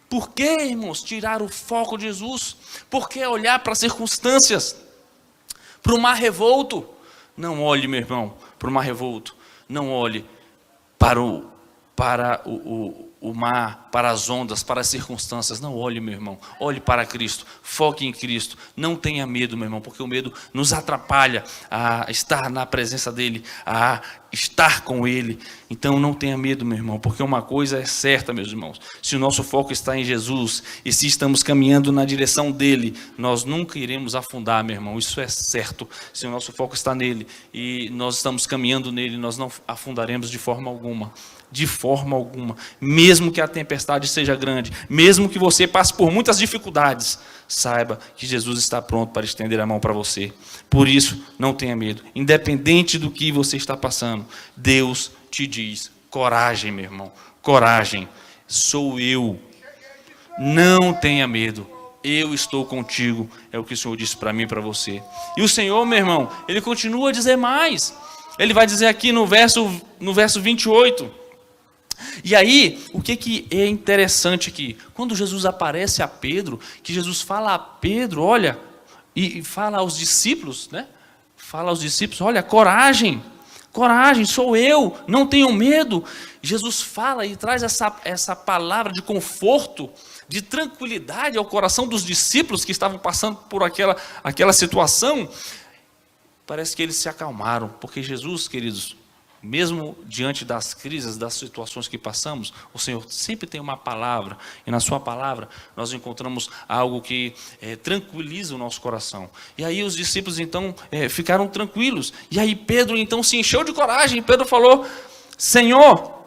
Por que, irmãos, tirar o foco de Jesus? Por que olhar para as circunstâncias? Para o mar revolto? Não olhe, meu irmão, para o mar revolto. Não olhe para o mar, para as ondas, para as circunstâncias. Não olhe, meu irmão. Olhe para Cristo. Foque em Cristo. Não tenha medo, meu irmão, porque o medo nos atrapalha a estar na presença dEle, a estar com Ele. Então não tenha medo, meu irmão, porque uma coisa é certa, meus irmãos: se o nosso foco está em Jesus e se estamos caminhando na direção dEle, nós nunca iremos afundar, meu irmão. Isso é certo. Se o nosso foco está nele e nós estamos caminhando nele, nós não afundaremos de forma alguma. De forma alguma. Mesmo mesmo que a tempestade seja grande, mesmo que você passe por muitas dificuldades, saiba que Jesus está pronto para estender a mão para você. Por isso, não tenha medo. Independente do que você está passando, Deus te diz: coragem, meu irmão, coragem. Sou eu. Não tenha medo. Eu estou contigo. É o que o Senhor disse para mim e para você. E o Senhor, meu irmão, Ele continua a dizer mais. Ele vai dizer aqui no verso 28. E aí, o que é interessante aqui? Quando Jesus aparece a Pedro, que Jesus fala a Pedro, olha, e fala aos discípulos, né? Fala aos discípulos, olha, coragem, coragem, sou eu, não tenham medo. Jesus fala e traz essa palavra de conforto, de tranquilidade ao coração dos discípulos que estavam passando por aquela situação. Parece que eles se acalmaram, porque Jesus, queridos, mesmo diante das crises, das situações que passamos, o Senhor sempre tem uma palavra, e na sua palavra nós encontramos algo que tranquiliza o nosso coração. E aí os discípulos então ficaram tranquilos, e aí Pedro então se encheu de coragem. Pedro falou: Senhor,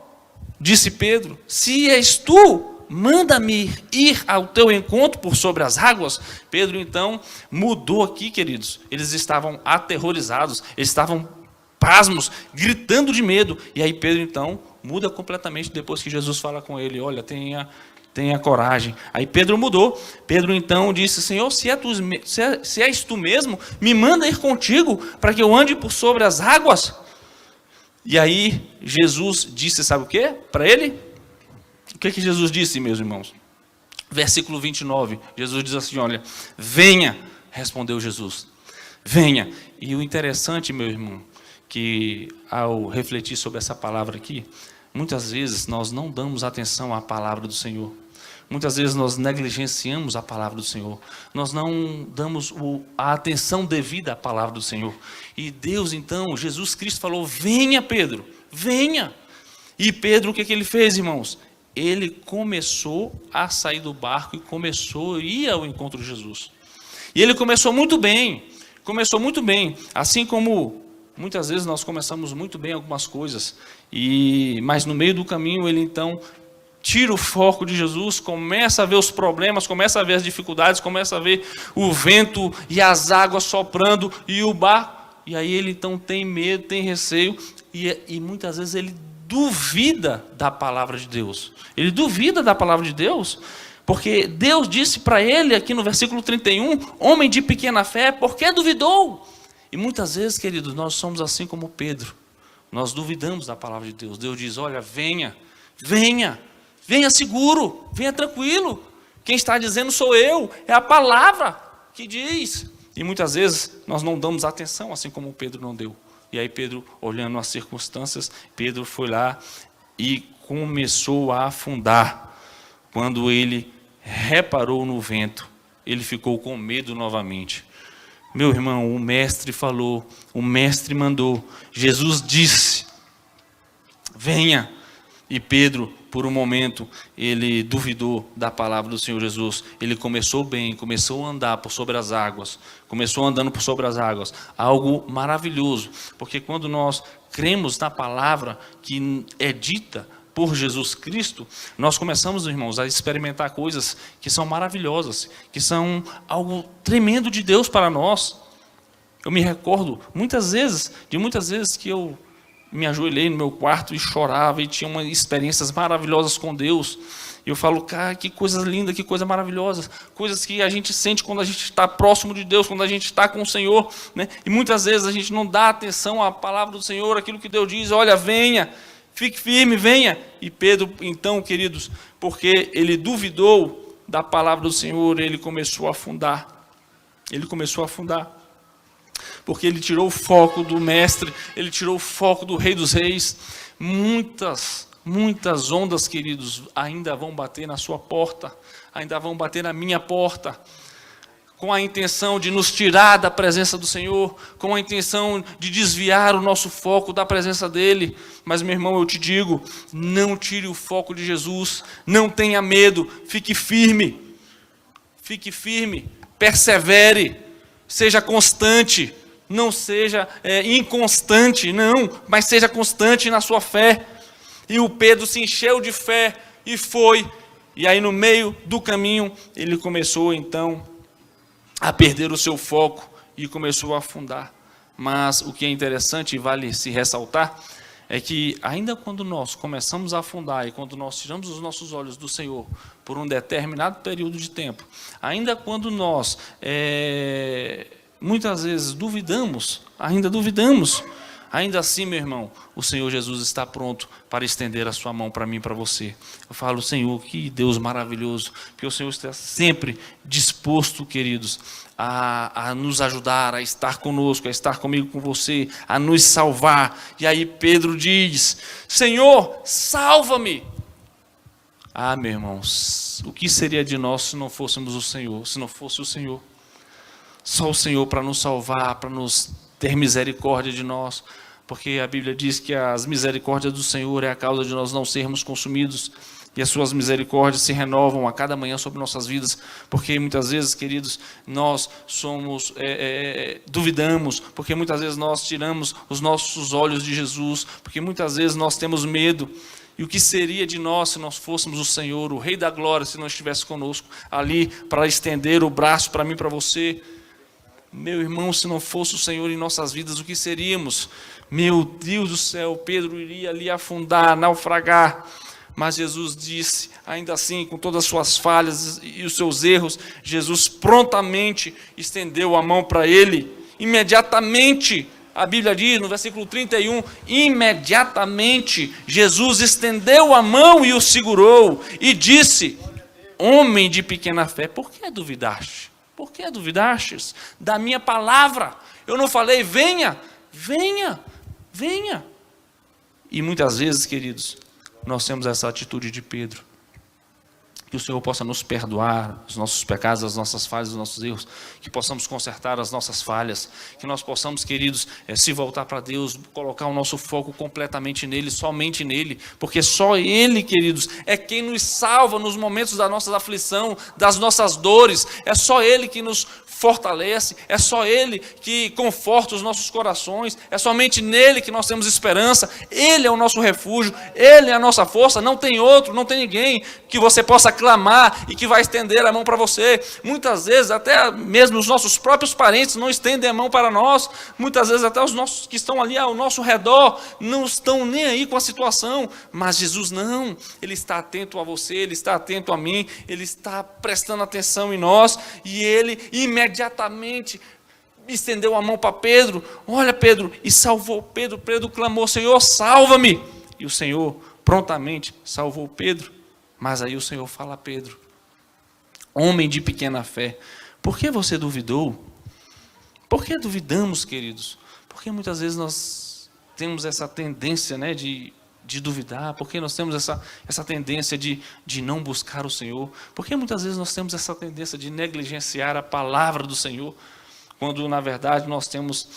disse Pedro, se és tu, manda-me ir ao teu encontro por sobre as águas. Pedro então mudou aqui, queridos. Eles estavam aterrorizados, eles estavam pasmos, gritando de medo. E aí Pedro então muda completamente depois que Jesus fala com ele: olha, tenha coragem. Aí Pedro mudou. Pedro então disse: Senhor, se és tu mesmo, me manda ir contigo para que eu ande por sobre as águas. E aí Jesus disse, sabe o que para ele? O que Jesus disse, meus irmãos? Versículo 29, Jesus diz assim, olha, venha, respondeu Jesus, venha. E o interessante, meu irmão, que ao refletir sobre essa palavra aqui, muitas vezes nós não damos atenção à palavra do Senhor. Muitas vezes nós negligenciamos a palavra do Senhor. Nós não damos a atenção devida à palavra do Senhor. E Deus então, Jesus Cristo falou, venha Pedro, venha. E Pedro, o que ele fez, irmãos? Ele começou a sair do barco e começou a ir ao encontro de Jesus. E ele começou muito bem, assim como muitas vezes nós começamos muito bem algumas coisas, mas no meio do caminho ele então tira o foco de Jesus, começa a ver os problemas, começa a ver as dificuldades, começa a ver o vento e as águas soprando e o barco, e aí ele então tem medo, tem receio, e muitas vezes ele duvida da palavra de Deus. Ele duvida da palavra de Deus, porque Deus disse para ele aqui no versículo 31, homem de pequena fé, por que duvidou? E muitas vezes, queridos, nós somos assim como Pedro, nós duvidamos da palavra de Deus. Deus diz, olha, venha seguro, venha tranquilo, quem está dizendo sou eu, é a palavra que diz. E muitas vezes nós não damos atenção, assim como Pedro não deu. E aí Pedro, olhando as circunstâncias, Pedro foi lá e começou a afundar. Quando ele reparou no vento, ele ficou com medo novamente. Meu irmão, o mestre falou, o mestre mandou, Jesus disse, venha. E Pedro, por um momento, ele duvidou da palavra do Senhor Jesus. Ele começou bem, começou a andar por sobre as águas. Começou andando por sobre as águas. Algo maravilhoso. Porque quando nós cremos na palavra que é dita por Jesus Cristo, nós começamos, irmãos, a experimentar coisas que são maravilhosas, que são algo tremendo de Deus para nós. Eu me recordo muitas vezes que eu me ajoelhei no meu quarto e chorava e tinha umas experiências maravilhosas com Deus. E eu falo, cara, que coisa linda, que coisa maravilhosa. Coisas que a gente sente quando a gente está próximo de Deus, quando a gente está com o Senhor, né? E muitas vezes a gente não dá atenção à palavra do Senhor, aquilo que Deus diz, olha, venha, fique firme, venha. E Pedro, então, queridos, porque ele duvidou da palavra do Senhor, ele começou a afundar. Porque ele tirou o foco do mestre, ele tirou o foco do Rei dos Reis. Muitas ondas, queridos, ainda vão bater na sua porta, ainda vão bater na minha porta, com a intenção de nos tirar da presença do Senhor, com a intenção de desviar o nosso foco da presença dEle. Mas, meu irmão, eu te digo, não tire o foco de Jesus, não tenha medo, fique firme, persevere, seja constante. Não seja inconstante, não, mas seja constante na sua fé. E o Pedro se encheu de fé, e foi. E aí no meio do caminho ele começou então a perder o seu foco e começou a afundar. Mas o que é interessante e vale se ressaltar é que ainda quando nós começamos a afundar e quando nós tiramos os nossos olhos do Senhor por um determinado período de tempo, ainda quando nós muitas vezes duvidamos, ainda assim, meu irmão, o Senhor Jesus está pronto para estender a sua mão para mim e para você. Eu falo, Senhor, que Deus maravilhoso, porque o Senhor está sempre disposto, queridos, a nos ajudar, a estar conosco, a estar comigo, com você, a nos salvar. E aí Pedro diz, Senhor, salva-me. Ah, meu irmão, o que seria de nós se não fôssemos o Senhor, se não fosse o Senhor? Só o Senhor para nos salvar, para nos ter misericórdia de nós, porque a Bíblia diz que as misericórdias do Senhor é a causa de nós não sermos consumidos, e as suas misericórdias se renovam a cada manhã sobre nossas vidas, porque muitas vezes, queridos, nós duvidamos, porque muitas vezes nós tiramos os nossos olhos de Jesus, porque muitas vezes nós temos medo. E o que seria de nós se nós fôssemos o Senhor, o Rei da Glória, se não estivesse conosco ali para estender o braço para mim e para você? Meu irmão, se não fosse o Senhor em nossas vidas, o que seríamos? Meu Deus do céu, Pedro iria ali afundar, naufragar. Mas Jesus disse, ainda assim, com todas as suas falhas e os seus erros, Jesus prontamente estendeu a mão para ele. Imediatamente, a Bíblia diz no versículo 31, imediatamente Jesus estendeu a mão e o segurou e disse, homem de pequena fé, por que duvidaste? Por que duvidastes da minha palavra? Eu não falei, venha, venha, venha. E muitas vezes, queridos, nós temos essa atitude de Pedro. Que o Senhor possa nos perdoar os nossos pecados, as nossas falhas, os nossos erros, que possamos consertar as nossas falhas, que nós possamos, queridos, se voltar para Deus, colocar o nosso foco completamente nele, somente nele, porque só Ele, queridos, é quem nos salva nos momentos da nossa aflição, das nossas dores, é só Ele que nos fortalece, é só Ele que conforta os nossos corações, é somente nele que nós temos esperança, Ele é o nosso refúgio, Ele é a nossa força, não tem outro, não tem ninguém que você possa clamar e que vai estender a mão para você. Muitas vezes até mesmo os nossos próprios parentes não estendem a mão para nós, muitas vezes até os nossos que estão ali ao nosso redor não estão nem aí com a situação, mas Jesus não, Ele está atento a você, Ele está atento a mim, Ele está prestando atenção em nós, e Ele imediatamente estendeu a mão para Pedro, olha Pedro, e salvou Pedro. Pedro clamou, Senhor, salva-me, e o Senhor prontamente salvou Pedro. Mas aí o Senhor fala a Pedro, homem de pequena fé, por que você duvidou? Por que duvidamos, queridos? Porque muitas vezes nós temos essa tendência, né, de duvidar, porque nós temos essa tendência de não buscar o Senhor, porque muitas vezes nós temos essa tendência de negligenciar a palavra do Senhor, quando na verdade nós temos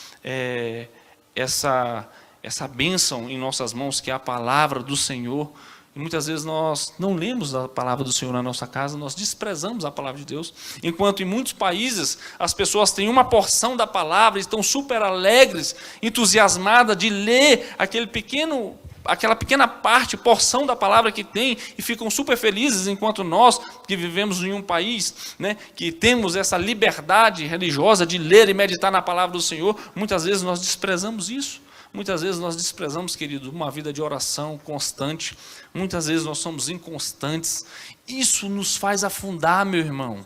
essa bênção em nossas mãos, que é a palavra do Senhor. E muitas vezes nós não lemos a palavra do Senhor na nossa casa, nós desprezamos a palavra de Deus. Enquanto em muitos países as pessoas têm uma porção da palavra, estão super alegres, entusiasmadas de ler aquela pequena porção da palavra que tem, e ficam super felizes, enquanto nós, que vivemos em um país, né, que temos essa liberdade religiosa de ler e meditar na palavra do Senhor, muitas vezes nós desprezamos isso. Muitas vezes nós desprezamos, querido, uma vida de oração constante. Muitas vezes nós somos inconstantes. Isso nos faz afundar, meu irmão.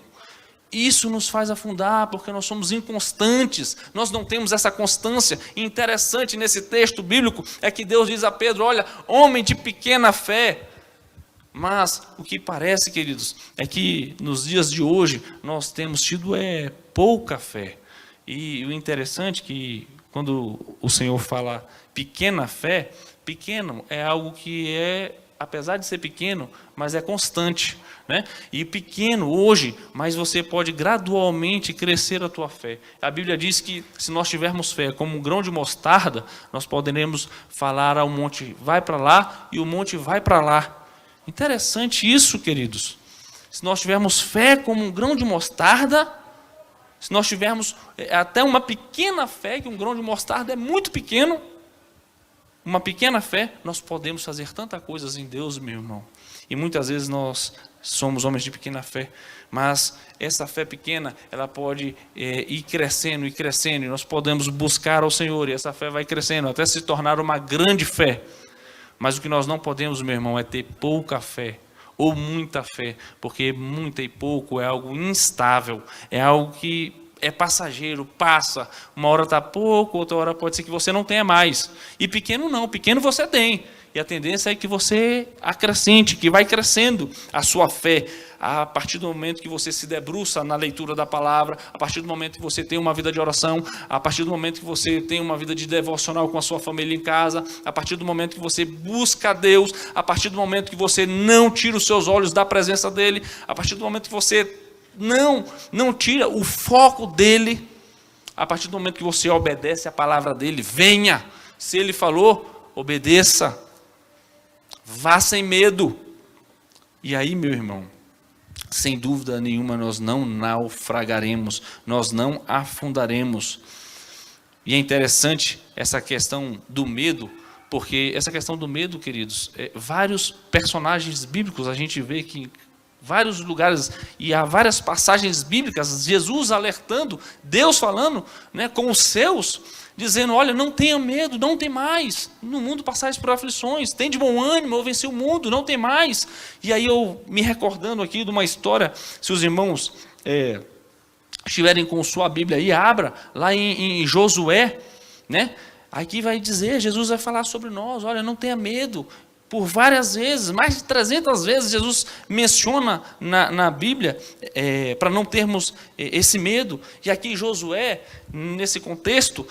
Isso nos faz afundar, porque nós somos inconstantes. Nós não temos essa constância. E interessante nesse texto bíblico é que Deus diz a Pedro, olha, homem de pequena fé. Mas o que parece, queridos, é que nos dias de hoje nós temos tido pouca fé. E o interessante é que quando o Senhor fala pequena fé, pequeno é algo que apesar de ser pequeno, mas é constante, né? E pequeno hoje, mas você pode gradualmente crescer a tua fé. A Bíblia diz que se nós tivermos fé como um grão de mostarda, nós poderemos falar ao monte, vai para lá, e o monte vai para lá. Interessante isso, queridos. Se nós tivermos fé como um grão de mostarda, se nós tivermos até uma pequena fé, que um grão de mostarda é muito pequeno, uma pequena fé, nós podemos fazer tantas coisas em Deus, meu irmão. E muitas vezes nós somos homens de pequena fé, mas essa fé pequena, ela pode ir crescendo e crescendo, e nós podemos buscar ao Senhor, e essa fé vai crescendo, até se tornar uma grande fé. Mas o que nós não podemos, meu irmão, é ter pouca fé, ou muita fé, porque muita e pouco é algo instável, é algo que é passageiro, passa, uma hora está pouco, outra hora pode ser que você não tenha mais. E pequeno não, pequeno você tem. E a tendência é que você acrescente, que vai crescendo a sua fé, a partir do momento que você se debruça na leitura da palavra, a partir do momento que você tem uma vida de oração, a partir do momento que você tem uma vida de devocional com a sua família em casa, a partir do momento que você busca a Deus, a partir do momento que você não tira os seus olhos da presença dEle, a partir do momento que você não tira o foco dEle, a partir do momento que você obedece a palavra dEle, venha, se Ele falou, obedeça, vá sem medo. E aí, meu irmão, sem dúvida nenhuma, nós não naufragaremos, nós não afundaremos. E é interessante essa questão do medo, porque essa questão do medo, queridos, vários personagens bíblicos, a gente vê que em vários lugares, e há várias passagens bíblicas, Jesus alertando, Deus falando, né, com os seus, dizendo, olha, não tenha medo, não tem mais, no mundo passais por aflições, tem de bom ânimo, eu venci o mundo, não tem mais. E aí eu me recordando aqui de uma história, se os irmãos estiverem com sua Bíblia aí, abra lá em Josué, né? Aqui vai dizer, Jesus vai falar sobre nós, olha, não tenha medo. Por várias vezes, mais de 300 vezes, Jesus menciona na Bíblia para não termos esse medo. E aqui Josué, nesse contexto,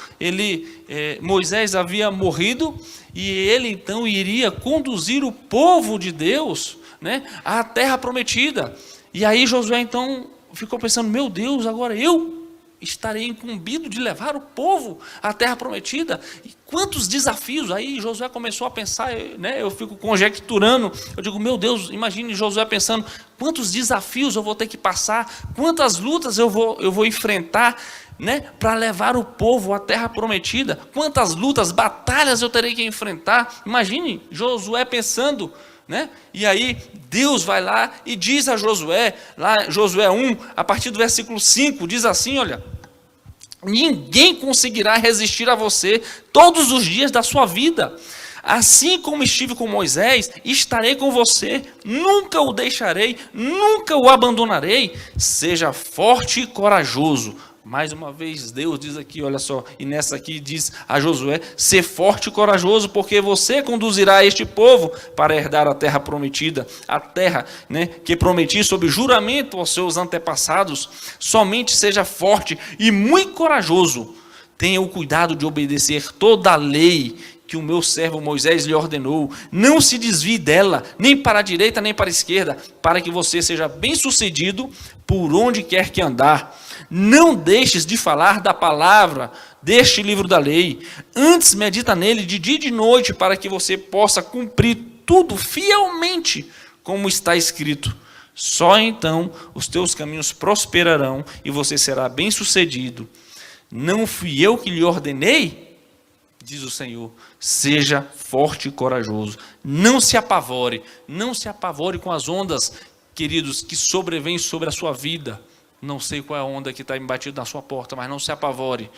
Moisés havia morrido e ele então iria conduzir o povo de Deus, né, à terra prometida. E aí Josué então ficou pensando, meu Deus, agora eu estarei incumbido de levar o povo à terra prometida. E quantos desafios. Aí Josué começou a pensar, né, eu fico conjecturando, eu digo, meu Deus, imagine Josué pensando, quantos desafios eu vou ter que passar, quantas lutas eu vou enfrentar, né, para levar o povo à terra prometida, quantas lutas, batalhas eu terei que enfrentar. Imagine Josué pensando, né? E aí Deus vai lá e diz a Josué, lá Josué 1, a partir do versículo 5, diz assim, olha, ninguém conseguirá resistir a você todos os dias da sua vida. Assim como estive com Moisés, estarei com você, nunca o deixarei, nunca o abandonarei. Seja forte e corajoso. Mais uma vez Deus diz aqui, olha só, e nessa aqui diz a Josué, ser forte e corajoso, porque você conduzirá este povo para herdar a terra prometida, a terra, né, que prometi sob juramento aos seus antepassados. Somente seja forte e muito corajoso. Tenha o cuidado de obedecer toda a lei que o meu servo Moisés lhe ordenou. Não se desvie dela, nem para a direita nem para a esquerda, para que você seja bem-sucedido por onde quer que andar. Não deixes de falar da palavra deste livro da lei. Antes medita nele de dia e de noite, para que você possa cumprir tudo fielmente, como está escrito. Só então os teus caminhos prosperarão e você será bem-sucedido. Não fui eu que lhe ordenei? Diz o Senhor, seja forte e corajoso. Não se apavore com as ondas, queridos, que sobrevêm sobre a sua vida. Não sei qual é a onda que está embatida na sua porta, mas não se apavore,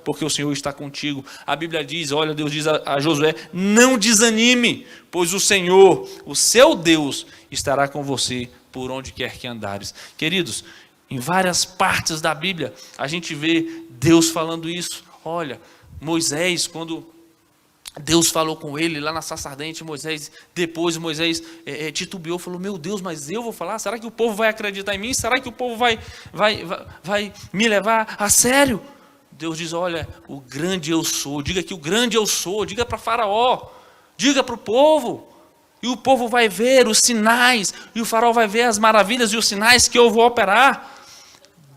porque o Senhor está contigo. A Bíblia diz, olha, Deus diz a Josué, não desanime, pois o Senhor, o seu Deus, estará com você por onde quer que andares. Queridos, em várias partes da Bíblia, a gente vê Deus falando isso. Olha, Moisés, quando Deus falou com ele lá na sarça ardente, Moisés titubeou, falou, meu Deus, mas eu vou falar? Será que o povo vai acreditar em mim? Será que o povo vai me levar a sério? Deus diz, olha, o grande eu sou, diga que o grande eu sou, diga para Faraó, diga para o povo, e o povo vai ver os sinais, e o Faraó vai ver as maravilhas e os sinais que eu vou operar.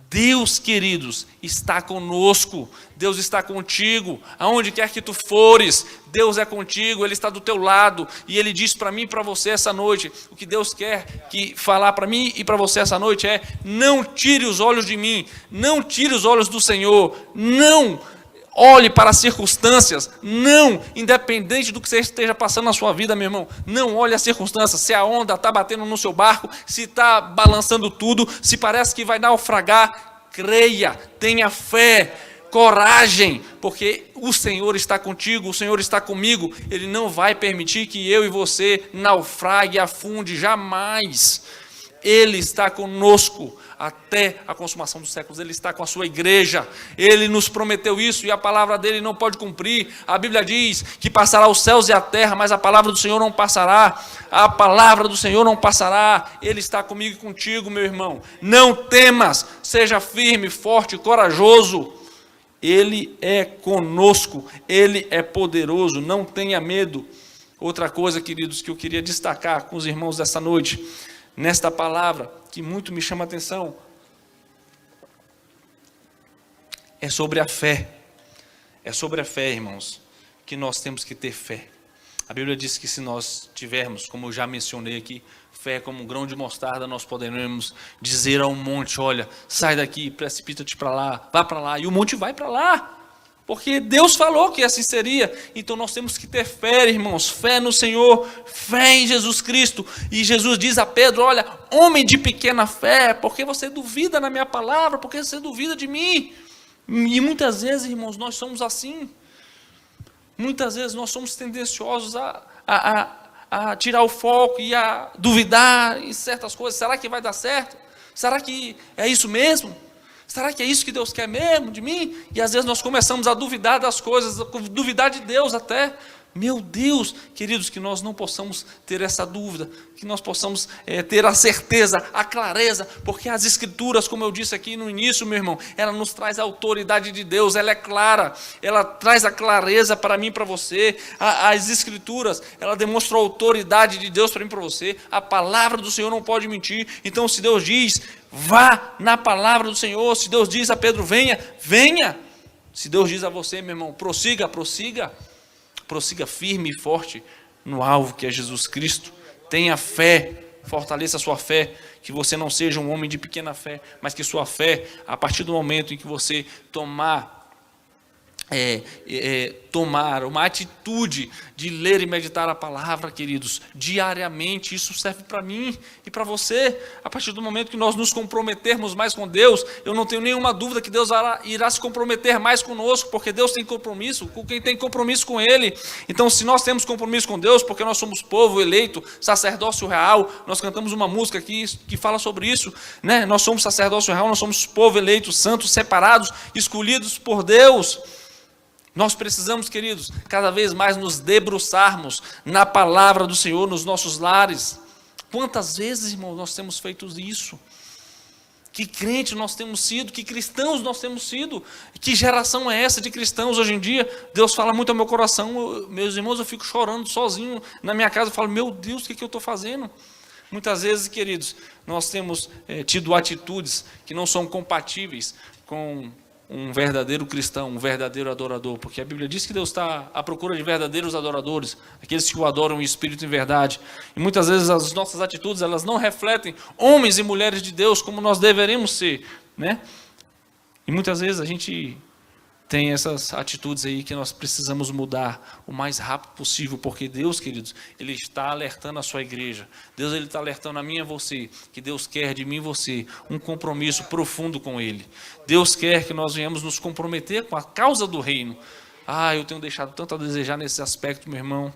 Deus, queridos, está conosco, Deus está contigo, aonde quer que tu fores, Deus é contigo, Ele está do teu lado, e Ele diz para mim e para você essa noite, o que Deus quer falar para mim e para você essa noite é, não tire os olhos de mim, não tire os olhos do Senhor, não olhe para as circunstâncias, não, independente do que você esteja passando na sua vida, meu irmão, não olhe as circunstâncias, se a onda está batendo no seu barco, se está balançando tudo, se parece que vai naufragar, creia, tenha fé, coragem, porque o Senhor está contigo, o Senhor está comigo, Ele não vai permitir que eu e você naufrague, afunde, jamais. Ele está conosco até a consumação dos séculos, Ele está com a sua igreja, Ele nos prometeu isso e a palavra dEle não pode cumprir. A Bíblia diz que passará os céus e a terra, mas a palavra do Senhor não passará, a palavra do Senhor não passará. Ele está comigo e contigo, meu irmão, não temas, seja firme, forte, corajoso, Ele é conosco, Ele é poderoso, não tenha medo. Outra coisa, queridos, que eu queria destacar com os irmãos dessa noite, nesta palavra, que muito me chama a atenção, é sobre a fé. É sobre a fé, irmãos, que nós temos que ter fé. A Bíblia diz que se nós tivermos, como eu já mencionei aqui, fé como um grão de mostarda, nós poderemos dizer a um monte, olha, sai daqui, precipita-te para lá, vá para lá, e o monte vai para lá. Porque Deus falou que assim seria. Então nós temos que ter fé, irmãos, fé no Senhor, fé em Jesus Cristo. E Jesus diz a Pedro, olha, homem de pequena fé, porque você duvida na minha palavra, porque você duvida de mim. E muitas vezes, irmãos, nós somos assim. Muitas vezes nós somos tendenciosos a tirar o foco e a duvidar em certas coisas. Será que vai dar certo? Será que é isso mesmo? Será que é isso que Deus quer mesmo de mim? E às vezes nós começamos a duvidar das coisas, duvidar de Deus até. Meu Deus, queridos, que nós não possamos ter essa dúvida, que nós possamos ter a certeza, a clareza, porque as Escrituras, como eu disse aqui no início, meu irmão, ela nos traz a autoridade de Deus, ela é clara, ela traz a clareza para mim e para você. As Escrituras, ela demonstra a autoridade de Deus para mim e para você. A palavra do Senhor não pode mentir. Então, se Deus diz, vá na palavra do Senhor. Se Deus diz a Pedro, venha, venha. Se Deus diz a você, meu irmão, prossiga, prossiga. Prossiga firme e forte no alvo que é Jesus Cristo. Tenha fé, fortaleça a sua fé, que você não seja um homem de pequena fé, mas que sua fé, a partir do momento em que você tomar uma atitude de ler e meditar a palavra, queridos, diariamente, isso serve para mim e para você. A partir do momento que nós nos comprometermos mais com Deus, eu não tenho nenhuma dúvida que Deus irá se comprometer mais conosco, porque Deus tem compromisso com quem tem compromisso com Ele. Então, se nós temos compromisso com Deus, porque nós somos povo eleito, sacerdócio real, nós cantamos uma música aqui que fala sobre isso, né? Nós somos sacerdócio real, nós somos povo eleito, santos, separados, escolhidos por Deus. Nós precisamos, queridos, cada vez mais nos debruçarmos na palavra do Senhor nos nossos lares. Quantas vezes, irmãos, nós temos feito isso? Que crente nós temos sido, que cristãos nós temos sido, que geração é essa de cristãos hoje em dia? Deus fala muito ao meu coração, meus irmãos, eu fico chorando sozinho na minha casa, eu falo, meu Deus, o que eu estou fazendo? Muitas vezes, queridos, nós temos tido atitudes que não são compatíveis com um verdadeiro cristão, um verdadeiro adorador, porque a Bíblia diz que Deus está à procura de verdadeiros adoradores, aqueles que o adoram em espírito e em verdade. E muitas vezes as nossas atitudes, elas não refletem homens e mulheres de Deus como nós deveríamos ser, né? E muitas vezes a gente tem essas atitudes aí que nós precisamos mudar o mais rápido possível, porque Deus, queridos, Ele está alertando a sua igreja. Deus, Ele está alertando a mim e a você, que Deus quer de mim e você um compromisso profundo com Ele. Deus quer que nós venhamos nos comprometer com a causa do reino. Eu tenho deixado tanto a desejar nesse aspecto, meu irmão,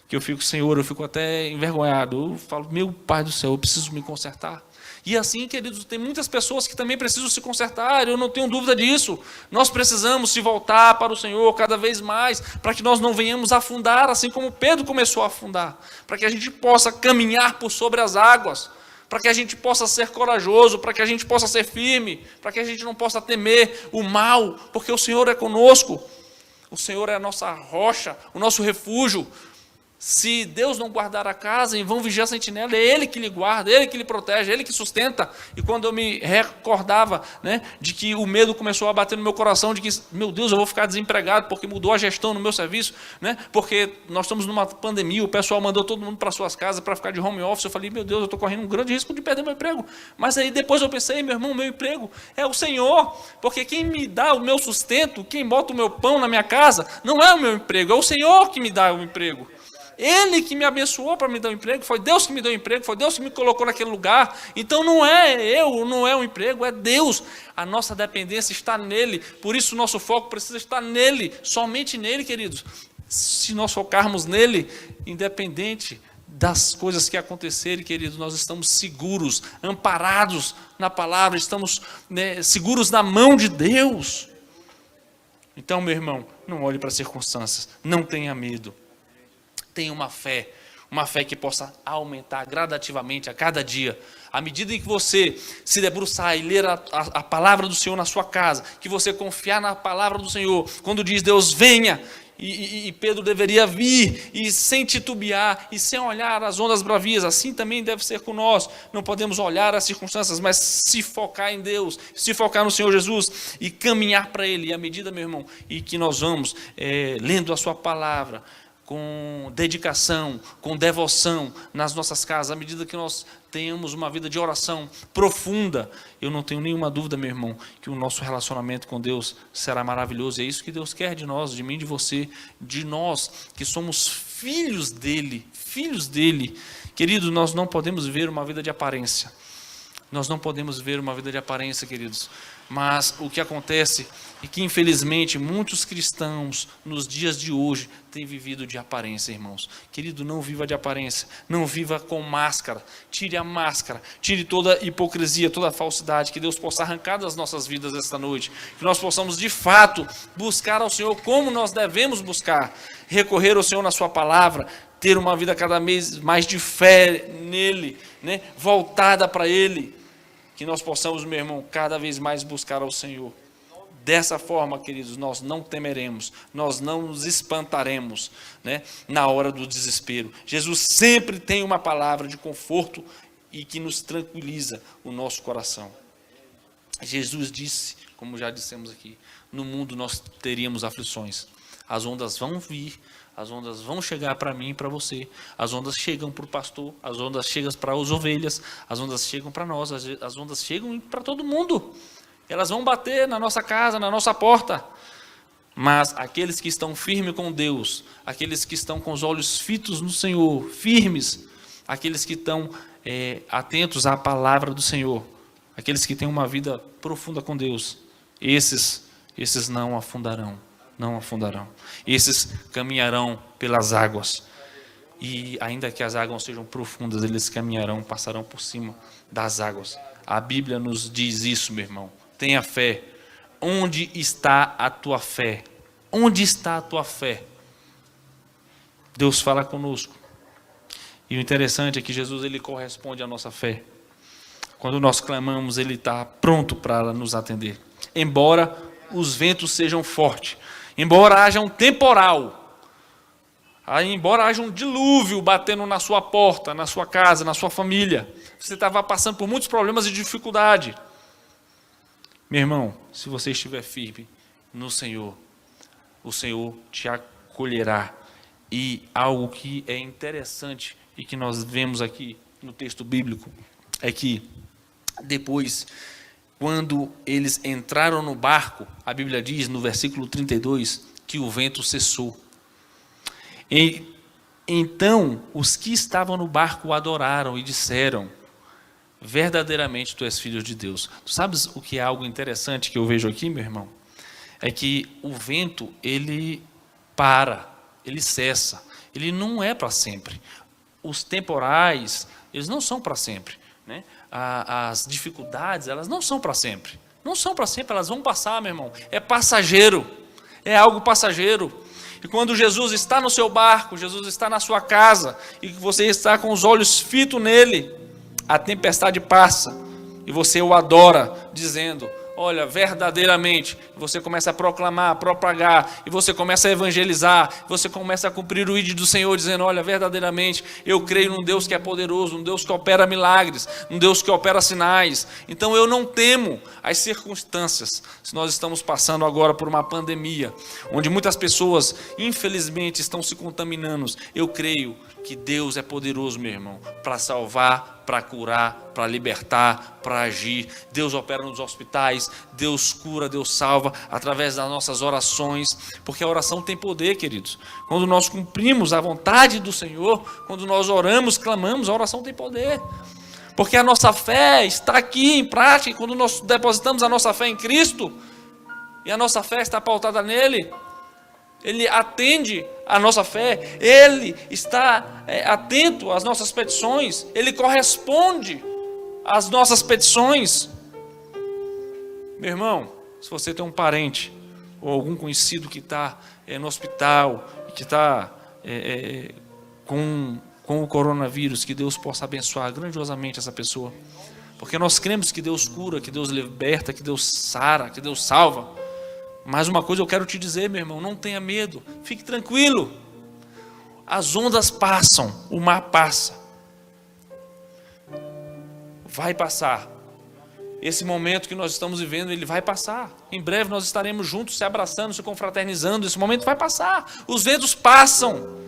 que eu fico, Senhor, eu fico até envergonhado. Eu falo, meu Pai do céu, eu preciso me consertar. E assim, queridos, tem muitas pessoas que também precisam se consertar, eu não tenho dúvida disso. Nós precisamos se voltar para o Senhor cada vez mais, para que nós não venhamos afundar, assim como Pedro começou a afundar, para que a gente possa caminhar por sobre as águas, para que a gente possa ser corajoso, para que a gente possa ser firme, para que a gente não possa temer o mal, porque o Senhor é conosco, o Senhor é a nossa rocha, o nosso refúgio. Se Deus não guardar a casa, em vão vigiar a sentinela, é Ele que lhe guarda, Ele que lhe protege, Ele que sustenta. E quando eu me recordava, né, de que o medo começou a bater no meu coração, de que, meu Deus, eu vou ficar desempregado porque mudou a gestão no meu serviço, né, porque nós estamos numa pandemia, o pessoal mandou todo mundo para suas casas para ficar de home office. Eu falei, meu Deus, eu estou correndo um grande risco de perder meu emprego. Mas aí depois eu pensei, meu irmão, meu emprego é o Senhor, porque quem me dá o meu sustento, quem bota o meu pão na minha casa, não é o meu emprego, é o Senhor que me dá o emprego. Ele que me abençoou para me dar um emprego, foi Deus que me deu um emprego, foi Deus que me colocou naquele lugar. Então não é eu, não é o emprego, é Deus. A nossa dependência está nele, por isso o nosso foco precisa estar nele, somente nele, queridos. Se nós focarmos nele, independente das coisas que acontecerem, queridos, nós estamos seguros, amparados na palavra, estamos, né, seguros na mão de Deus. Então, meu irmão, não olhe para as circunstâncias, não tenha medo. Tenha uma fé que possa aumentar gradativamente a cada dia. À medida em que você se debruçar e ler a palavra do Senhor na sua casa, que você confiar na palavra do Senhor, quando diz Deus venha, e Pedro deveria vir, e sem titubear, e sem olhar as ondas bravias, assim também deve ser com nós. Não podemos olhar as circunstâncias, mas se focar em Deus, se focar no Senhor Jesus, e caminhar para Ele. E à medida, meu irmão, e que nós vamos lendo a sua palavra, com dedicação, com devoção nas nossas casas, à medida que nós tenhamos uma vida de oração profunda, eu não tenho nenhuma dúvida, meu irmão, que o nosso relacionamento com Deus será maravilhoso. E é isso que Deus quer de nós, de mim, de você, de nós, que somos filhos dEle, filhos dEle. Queridos, nós não podemos viver uma vida de aparência. Nós não podemos viver uma vida de aparência, queridos. Mas o que acontece é que, infelizmente, muitos cristãos, nos dias de hoje, têm vivido de aparência, irmãos. Querido, não viva de aparência, não viva com máscara. Tire a máscara, tire toda a hipocrisia, toda a falsidade. Que Deus possa arrancar das nossas vidas esta noite. Que nós possamos, de fato, buscar ao Senhor como nós devemos buscar. Recorrer ao Senhor na sua palavra, ter uma vida cada vez mais de fé nele, né? Voltada para Ele. Que nós possamos, meu irmão, cada vez mais buscar ao Senhor. Dessa forma, queridos, nós não temeremos, nós não nos espantaremos, né, na hora do desespero. Jesus sempre tem uma palavra de conforto e que nos tranquiliza o nosso coração. Jesus disse, como já dissemos aqui, no mundo nós teríamos aflições. As ondas vão vir, as ondas vão chegar para mim e para você. As ondas chegam para o pastor, as ondas chegam para as ovelhas, as ondas chegam para nós, as ondas chegam para todo mundo. Elas vão bater na nossa casa, na nossa porta. Mas aqueles que estão firmes com Deus, aqueles que estão com os olhos fitos no Senhor, firmes, aqueles que estão atentos à palavra do Senhor, aqueles que têm uma vida profunda com Deus, esses não afundarão. Não afundarão. Esses caminharão pelas águas. E ainda que as águas sejam profundas, eles caminharão, passarão por cima das águas. A Bíblia nos diz isso, meu irmão. Tenha fé. Onde está a tua fé? Onde está a tua fé? Deus fala conosco. E o interessante é que Jesus, ele corresponde à nossa fé. Quando nós clamamos, ele está pronto para nos atender. Embora os ventos sejam fortes, embora haja um temporal, embora haja um dilúvio batendo na sua porta, na sua casa, na sua família, você estava passando por muitos problemas e dificuldade. Meu irmão, se você estiver firme no Senhor, o Senhor te acolherá. E algo que é interessante e que nós vemos aqui no texto bíblico é que depois, quando eles entraram no barco, a Bíblia diz no versículo 32 que o vento cessou. Então, os que estavam no barco o adoraram e disseram: verdadeiramente tu és filho de Deus. Tu sabes o que é algo interessante que eu vejo aqui, meu irmão? É que o vento, ele para, ele cessa. Ele não é para sempre. Os temporais, eles não são para sempre, né? As dificuldades, elas não são para sempre. Não são para sempre, elas vão passar, meu irmão. É passageiro, é algo passageiro. E quando Jesus está no seu barco, Jesus está na sua casa, e você está com os olhos fitos nele, a tempestade passa, e você o adora, dizendo: olha, verdadeiramente, você começa a proclamar, a propagar, e você começa a evangelizar, você começa a cumprir o ídolo do Senhor, dizendo, olha, verdadeiramente, eu creio num Deus que é poderoso, num Deus que opera milagres, num Deus que opera sinais. Então eu não temo as circunstâncias. Se nós estamos passando agora por uma pandemia, onde muitas pessoas, infelizmente, estão se contaminando, eu creio que Deus é poderoso, meu irmão, para salvar, para curar, para libertar, para agir. Deus opera nos hospitais, Deus cura, Deus salva através das nossas orações, porque a oração tem poder, queridos. Quando nós cumprimos a vontade do Senhor, quando nós oramos, clamamos, a oração tem poder. Porque a nossa fé está aqui em prática, e quando nós depositamos a nossa fé em Cristo, e a nossa fé está pautada nele, Ele atende a nossa fé, Ele está atento às nossas petições, Ele corresponde às nossas petições. Meu irmão, se você tem um parente ou algum conhecido que está no hospital, que está com o coronavírus, que Deus possa abençoar grandiosamente essa pessoa, porque nós cremos que Deus cura, que Deus liberta, que Deus sara, que Deus salva. Mas uma coisa eu quero te dizer, meu irmão, não tenha medo, fique tranquilo. As ondas passam, o mar passa. Vai passar. Esse momento que nós estamos vivendo, ele vai passar. Em breve nós estaremos juntos, se abraçando, se confraternizando. Esse momento vai passar. Os ventos passam.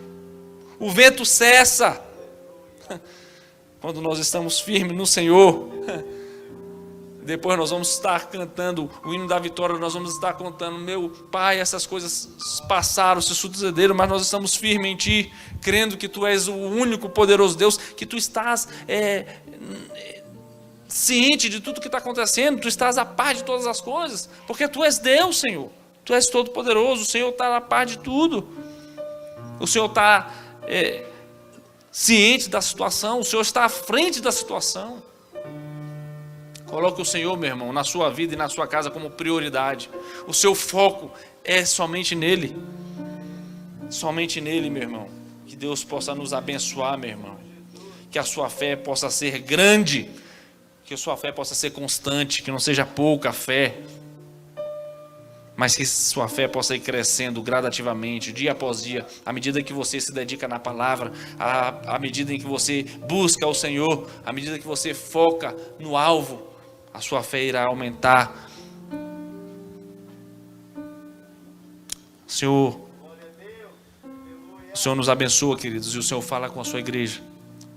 O vento cessa. Quando nós estamos firmes no Senhor. Depois nós vamos estar cantando o hino da vitória, nós vamos estar contando, meu Pai, essas coisas passaram, se sucederam, mas nós estamos firmes em Ti, crendo que Tu és o único poderoso Deus, que Tu estás ciente de tudo que está acontecendo, Tu estás a par de todas as coisas, porque Tu és Deus, Senhor, Tu és todo poderoso, o Senhor está a par de tudo, o Senhor está ciente da situação, o Senhor está à frente da situação. Coloque o Senhor, meu irmão, na sua vida e na sua casa como prioridade. O seu foco é somente nele. Somente nele, meu irmão. Que Deus possa nos abençoar, meu irmão. Que a sua fé possa ser grande. Que a sua fé possa ser constante. Que não seja pouca fé. Mas que sua fé possa ir crescendo gradativamente, dia após dia, à medida que você se dedica na palavra, à medida em que você busca o Senhor, à medida que você foca no alvo, a sua fé irá aumentar. O Senhor nos abençoa, queridos, e o Senhor fala com a sua igreja.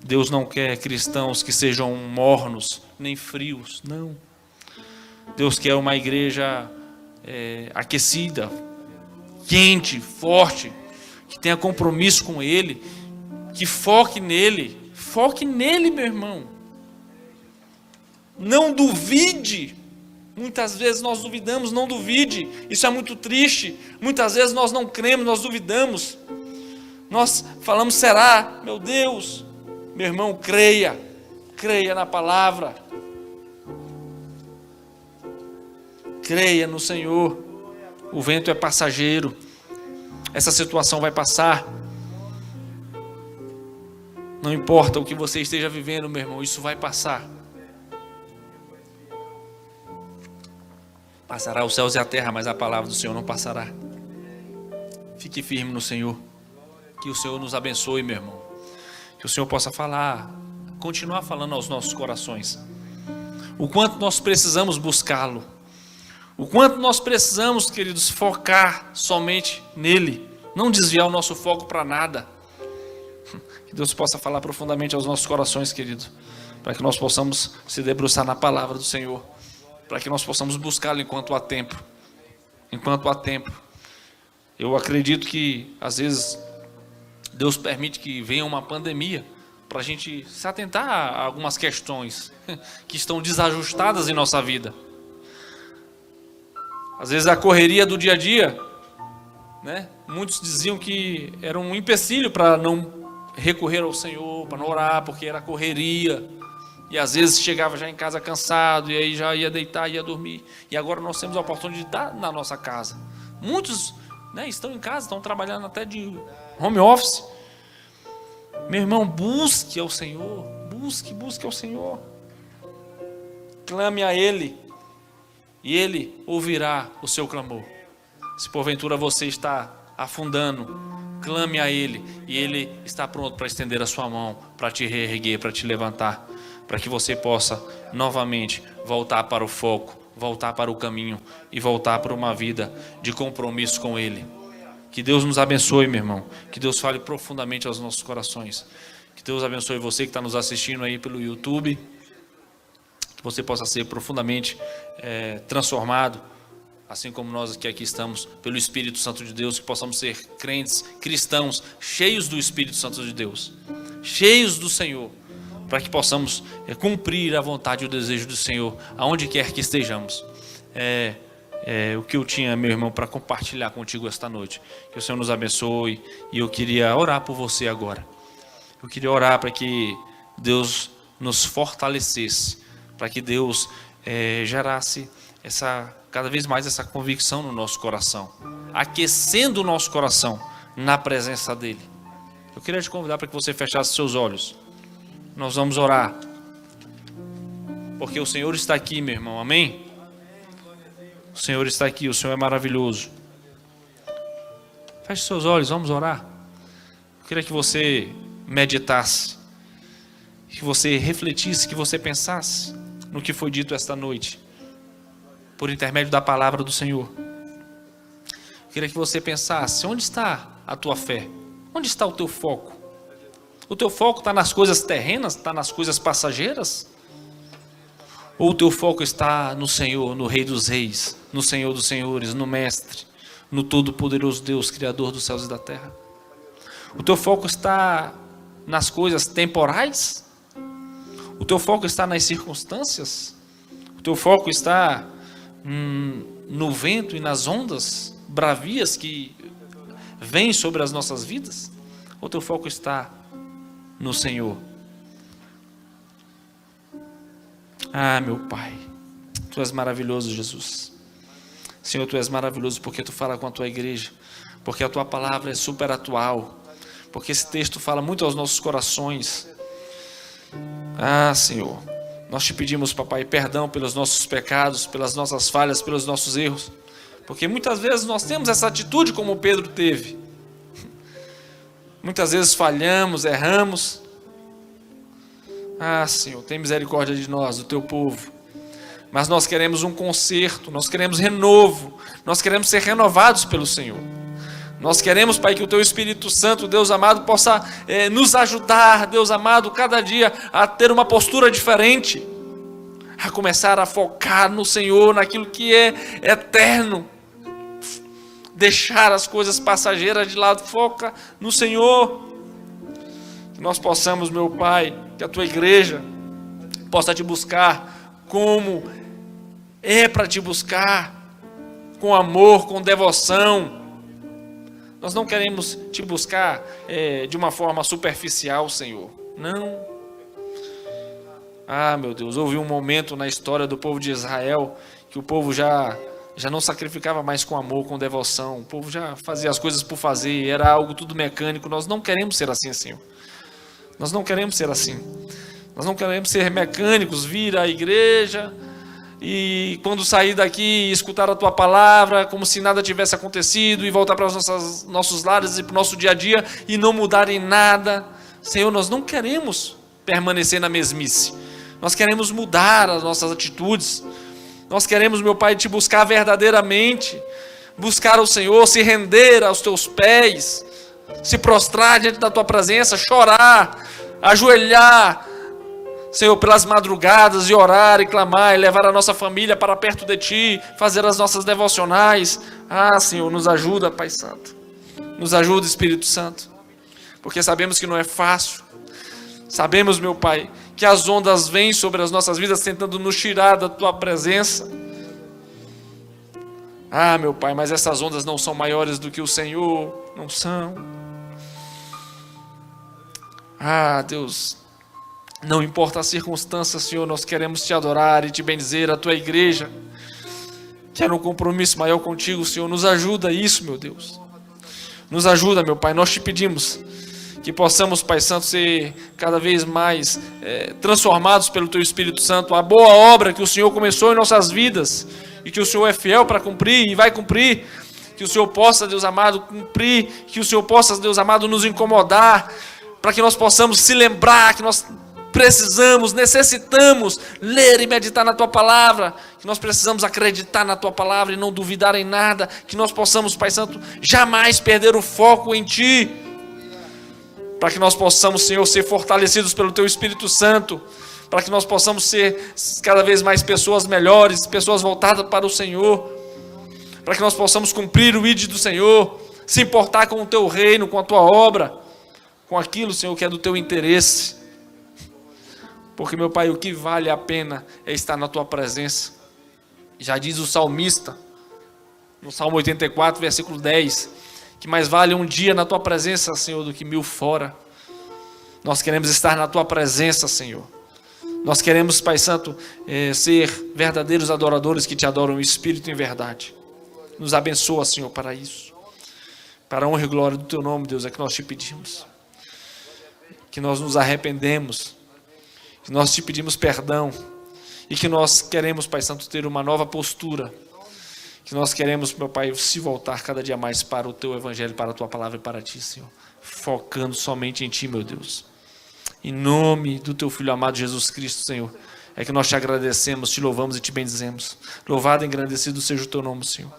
Deus não quer cristãos que sejam mornos, nem frios, não. Deus quer uma igreja aquecida, quente, forte, que tenha compromisso com Ele, que foque nele, meu irmão. Não duvide. Muitas vezes nós duvidamos, não duvide. Isso é muito triste. Muitas vezes nós não cremos, nós duvidamos. Nós falamos, será? Meu Deus. Meu irmão, creia. Creia na palavra. Creia no Senhor. O vento é passageiro. Essa situação vai passar. Não importa o que você esteja vivendo, meu irmão, isso vai passar. Passará os céus e a terra, mas a palavra do Senhor não passará. Fique firme no Senhor. Que o Senhor nos abençoe, meu irmão. Que o Senhor possa falar, continuar falando aos nossos corações. O quanto nós precisamos buscá-lo. O quanto nós precisamos, queridos, focar somente nele. Não desviar o nosso foco para nada. Que Deus possa falar profundamente aos nossos corações, querido. Para que nós possamos se debruçar na palavra do Senhor. Para que nós possamos buscá-lo enquanto há tempo. Enquanto há tempo. Eu acredito que, às vezes, Deus permite que venha uma pandemia para a gente se atentar a algumas questões que estão desajustadas em nossa vida. Às vezes a correria do dia a dia, né? Muitos diziam que era um empecilho para não recorrer ao Senhor, para não orar, porque era correria. E às vezes chegava já em casa cansado, e aí já ia deitar, ia dormir. E agora nós temos a oportunidade de estar na nossa casa. Muitos, né, estão em casa, estão trabalhando até de home office. Meu irmão, busque ao Senhor. Busque ao Senhor. Clame a Ele. e Ele ouvirá o seu clamor. Se porventura você está afundando, clame a Ele, e Ele está pronto para estender a sua mão, para te reerguer, para te levantar, para que você possa novamente voltar para o foco, voltar para o caminho e voltar para uma vida de compromisso com Ele. Que Deus nos abençoe, meu irmão. Que Deus fale profundamente aos nossos corações. Que Deus abençoe você que está nos assistindo aí pelo YouTube. Que você possa ser profundamente transformado, assim como nós que aqui estamos, pelo Espírito Santo de Deus. Que possamos ser crentes, cristãos, cheios do Espírito Santo de Deus, cheios do Senhor, para que possamos cumprir a vontade e o desejo do Senhor, aonde quer que estejamos. O que eu tinha, meu irmão, para compartilhar contigo esta noite. Que o Senhor nos abençoe, e eu queria orar por você agora. Eu queria orar para que Deus nos fortalecesse, para que Deus gerasse cada vez mais essa convicção no nosso coração, aquecendo o nosso coração na presença dEle. Eu queria te convidar para que você fechasse seus olhos. Nós vamos orar, porque o Senhor está aqui, meu irmão, amém? O Senhor está aqui, o Senhor é maravilhoso. Feche seus olhos, vamos orar. Eu queria que você meditasse, que você refletisse, que você pensasse no que foi dito esta noite, por intermédio da palavra do Senhor. Eu queria que você pensasse, onde está a tua fé? Onde está o teu foco? O teu foco está nas coisas terrenas? Está nas coisas passageiras? Ou o teu foco está no Senhor, no Rei dos Reis, no Senhor dos Senhores, no Mestre, no Todo-Poderoso Deus, Criador dos céus e da terra? O teu foco está nas coisas temporais? O teu foco está nas circunstâncias? O teu foco está no vento e nas ondas bravias que vêm sobre as nossas vidas? Ou o teu foco está no Senhor? Ah, meu Pai, Tu és maravilhoso, Jesus. Senhor, Tu és maravilhoso porque Tu fala com a Tua igreja, porque a Tua palavra é super atual, porque esse texto fala muito aos nossos corações. Ah, Senhor, nós Te pedimos, papai, perdão pelos nossos pecados, pelas nossas falhas, pelos nossos erros, porque muitas vezes nós temos essa atitude como Pedro teve. Muitas vezes falhamos, erramos. Ah, Senhor, tem misericórdia de nós, do Teu povo. Mas nós queremos um conserto, nós queremos renovo, nós queremos ser renovados pelo Senhor. Nós queremos, Pai, que o Teu Espírito Santo, Deus amado, possa nos ajudar, Deus amado, cada dia a ter uma postura diferente, a começar a focar no Senhor, naquilo que é eterno. Deixar as coisas passageiras de lado, foca no Senhor. Que nós possamos, meu Pai, que a Tua igreja possa Te buscar como é para Te buscar, com amor, com devoção. Nós não queremos Te buscar de uma forma superficial, Senhor. Não. Ah, meu Deus, houve um momento na história do povo de Israel que o povo já não sacrificava mais com amor, com devoção. O povo já fazia as coisas por fazer, era algo tudo mecânico. Nós não queremos ser assim, Senhor. Nós não queremos ser assim. Nós não queremos ser mecânicos, vir à igreja e quando sair daqui escutar a Tua palavra como se nada tivesse acontecido e voltar para os nossos lares e para o nosso dia a dia e não mudar em nada. Senhor, nós não queremos permanecer na mesmice. Nós queremos mudar as nossas atitudes. Nós queremos, meu Pai, Te buscar verdadeiramente, buscar o Senhor, se render aos Teus pés, se prostrar diante da Tua presença, chorar, ajoelhar, Senhor, pelas madrugadas, e orar e clamar, e levar a nossa família para perto de Ti, fazer as nossas devocionais. Ah, Senhor, nos ajuda, Pai Santo, nos ajuda, Espírito Santo, porque sabemos que não é fácil. Sabemos, meu Pai, que as ondas vêm sobre as nossas vidas tentando nos tirar da Tua presença. Ah, meu Pai, mas essas ondas não são maiores do que o Senhor, não são. Ah, Deus, não importa as circunstâncias, Senhor, nós queremos Te adorar e Te bendizer, a Tua igreja quer um compromisso maior contigo, Senhor. Nos ajuda isso, meu Deus. Nos ajuda, meu Pai, nós Te pedimos Que possamos, Pai Santo, ser cada vez mais transformados pelo Teu Espírito Santo. A boa obra que o Senhor começou em nossas vidas e que o Senhor é fiel para cumprir e vai cumprir. Que o Senhor possa, Deus amado, cumprir. Que o Senhor possa, Deus amado, nos incomodar. Para que nós possamos se lembrar que nós precisamos, necessitamos ler e meditar na Tua Palavra. Que nós precisamos acreditar na Tua Palavra e não duvidar em nada. Que nós possamos, Pai Santo, jamais perder o foco em Ti. Para que nós possamos, Senhor, ser fortalecidos pelo Teu Espírito Santo. Para que nós possamos ser cada vez mais pessoas melhores, pessoas voltadas para o Senhor. Para que nós possamos cumprir o ID do Senhor, se importar com o Teu reino, com a Tua obra, com aquilo, Senhor, que é do Teu interesse. Porque, meu Pai, o que vale a pena é estar na Tua presença. Já diz o salmista, no Salmo 84, versículo 10, que mais vale um dia na Tua presença, Senhor, do que 1000 fora. Nós queremos estar na Tua presença, Senhor. Nós queremos, Pai Santo, ser verdadeiros adoradores que Te adoram em espírito e em verdade. Nos abençoa, Senhor, para isso. Para a honra e glória do Teu nome, Deus, é que nós Te pedimos. Que nós nos arrependemos. Que nós Te pedimos perdão. E que nós queremos, Pai Santo, ter uma nova postura. Que nós queremos, meu Pai, se voltar cada dia mais para o Teu Evangelho, para a Tua Palavra e para Ti, Senhor. Focando somente em Ti, meu Deus. Em nome do Teu Filho amado Jesus Cristo, Senhor, é que nós Te agradecemos, Te louvamos e Te bendizemos. Louvado e engrandecido seja o Teu nome, Senhor.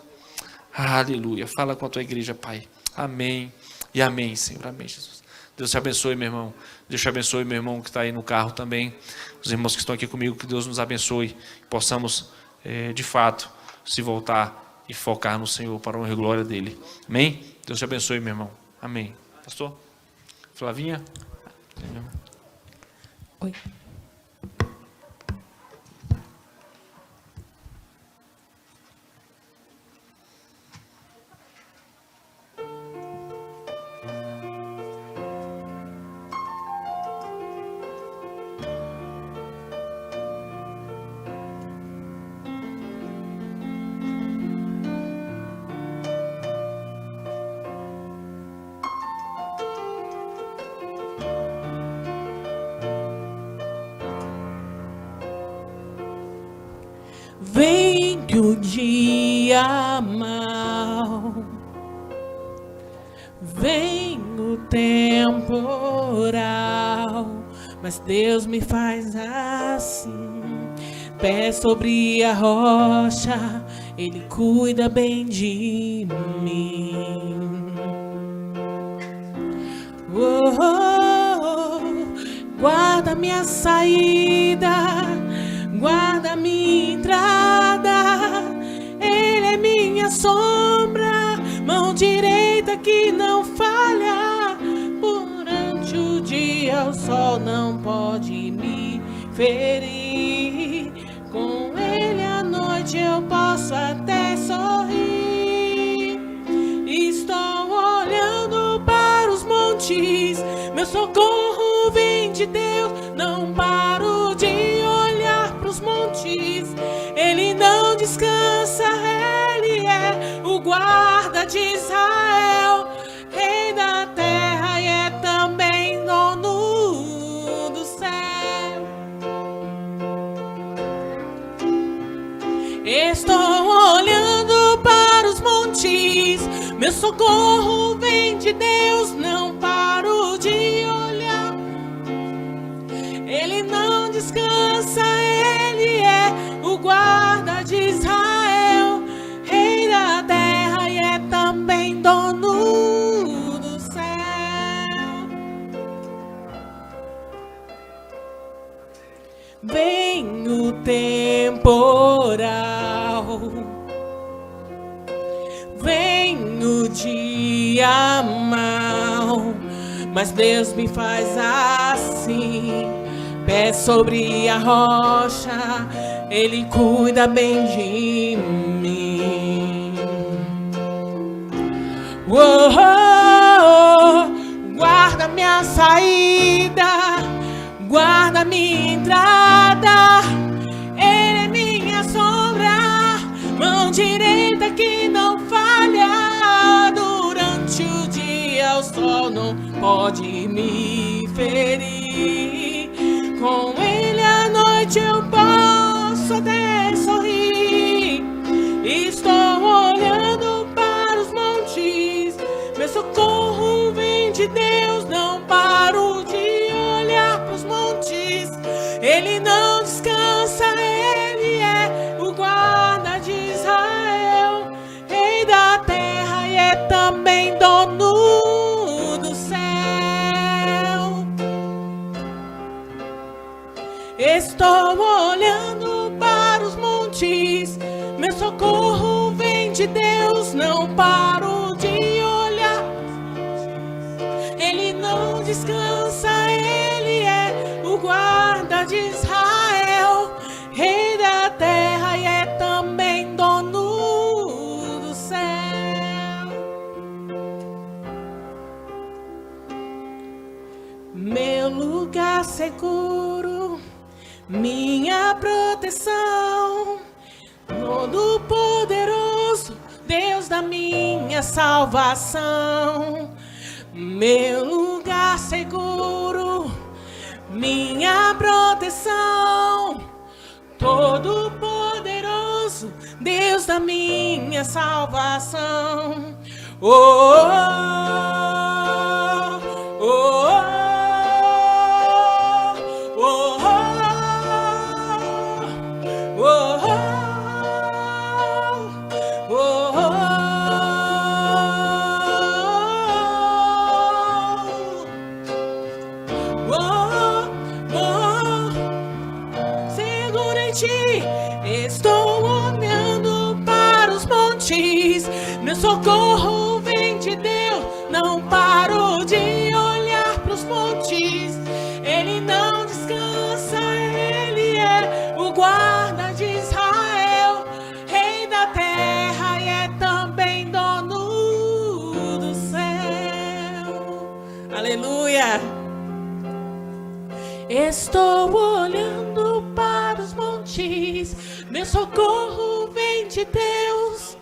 Aleluia. Fala com a Tua igreja, Pai. Amém e amém, Senhor. Amém, Jesus. Deus te abençoe, meu irmão. Deus te abençoe, meu irmão, que está aí no carro também. Os irmãos que estão aqui comigo, que Deus nos abençoe. Que possamos, de fato, se voltar e focar no Senhor para a honra e glória dEle. Amém? Deus te abençoe, meu irmão. Amém. Pastor? Flavinha? Oi. Vem que o dia mau, vem o temporal, mas Deus me faz assim. Pé sobre a rocha, Ele cuida bem de mim. Oh, oh, oh, guarda minha saída, guarda minha entrada, Ele é minha sombra, mão direita que não falha. Durante o dia o sol não pode me ferir, com Ele à noite eu posso até sorrir. Estou olhando para os montes, meu socorro vem de Deus, não paro de olhar para os montes. Ele não descansa, Ele é o guarda de Israel, Rei da terra e é também dono do céu. Estou olhando para os montes, meu socorro vem de Deus, não paro de olhar. Ele não descansa, Ele é o guarda de Israel, Rei da terra e é também dono do céu. Vem o temporal, vem o dia mau, mas Deus me faz assim. Pé sobre a rocha, Ele cuida bem de mim. Oh, oh, oh, guarda minha saída, guarda minha entrada, Ele é minha sombra, mão direita que não falha. Durante o dia o sol mal não pode me ferir. Com ele à noite eu posso até sorrir. Estou olhando para os montes, meu socorro vem de Deus. Não paro de olhar para os montes, ele não descansa, ele é o guarda de Israel, rei da terra e é também dono do céu. Estou olhando para os montes, meu socorro vem de Deus. Não paro de olhar, ele não descansa, ele é o guarda de Israel, rei da terra e é também dono do céu. Meu lugar seguro, minha proteção, Todo-Poderoso, Deus da minha salvação. Meu lugar seguro, minha proteção, Todo-Poderoso, Deus da minha salvação. Oh, oh, oh, oh, oh, oh, oh, oh. Estou olhando para os montes, meu socorro vem de Deus. Não paro de olhar para os montes, ele não descansa, ele é o guarda de Israel, rei da terra e é também dono do céu. Aleluia! Estou olhando para os montes, meu socorro vem de Deus.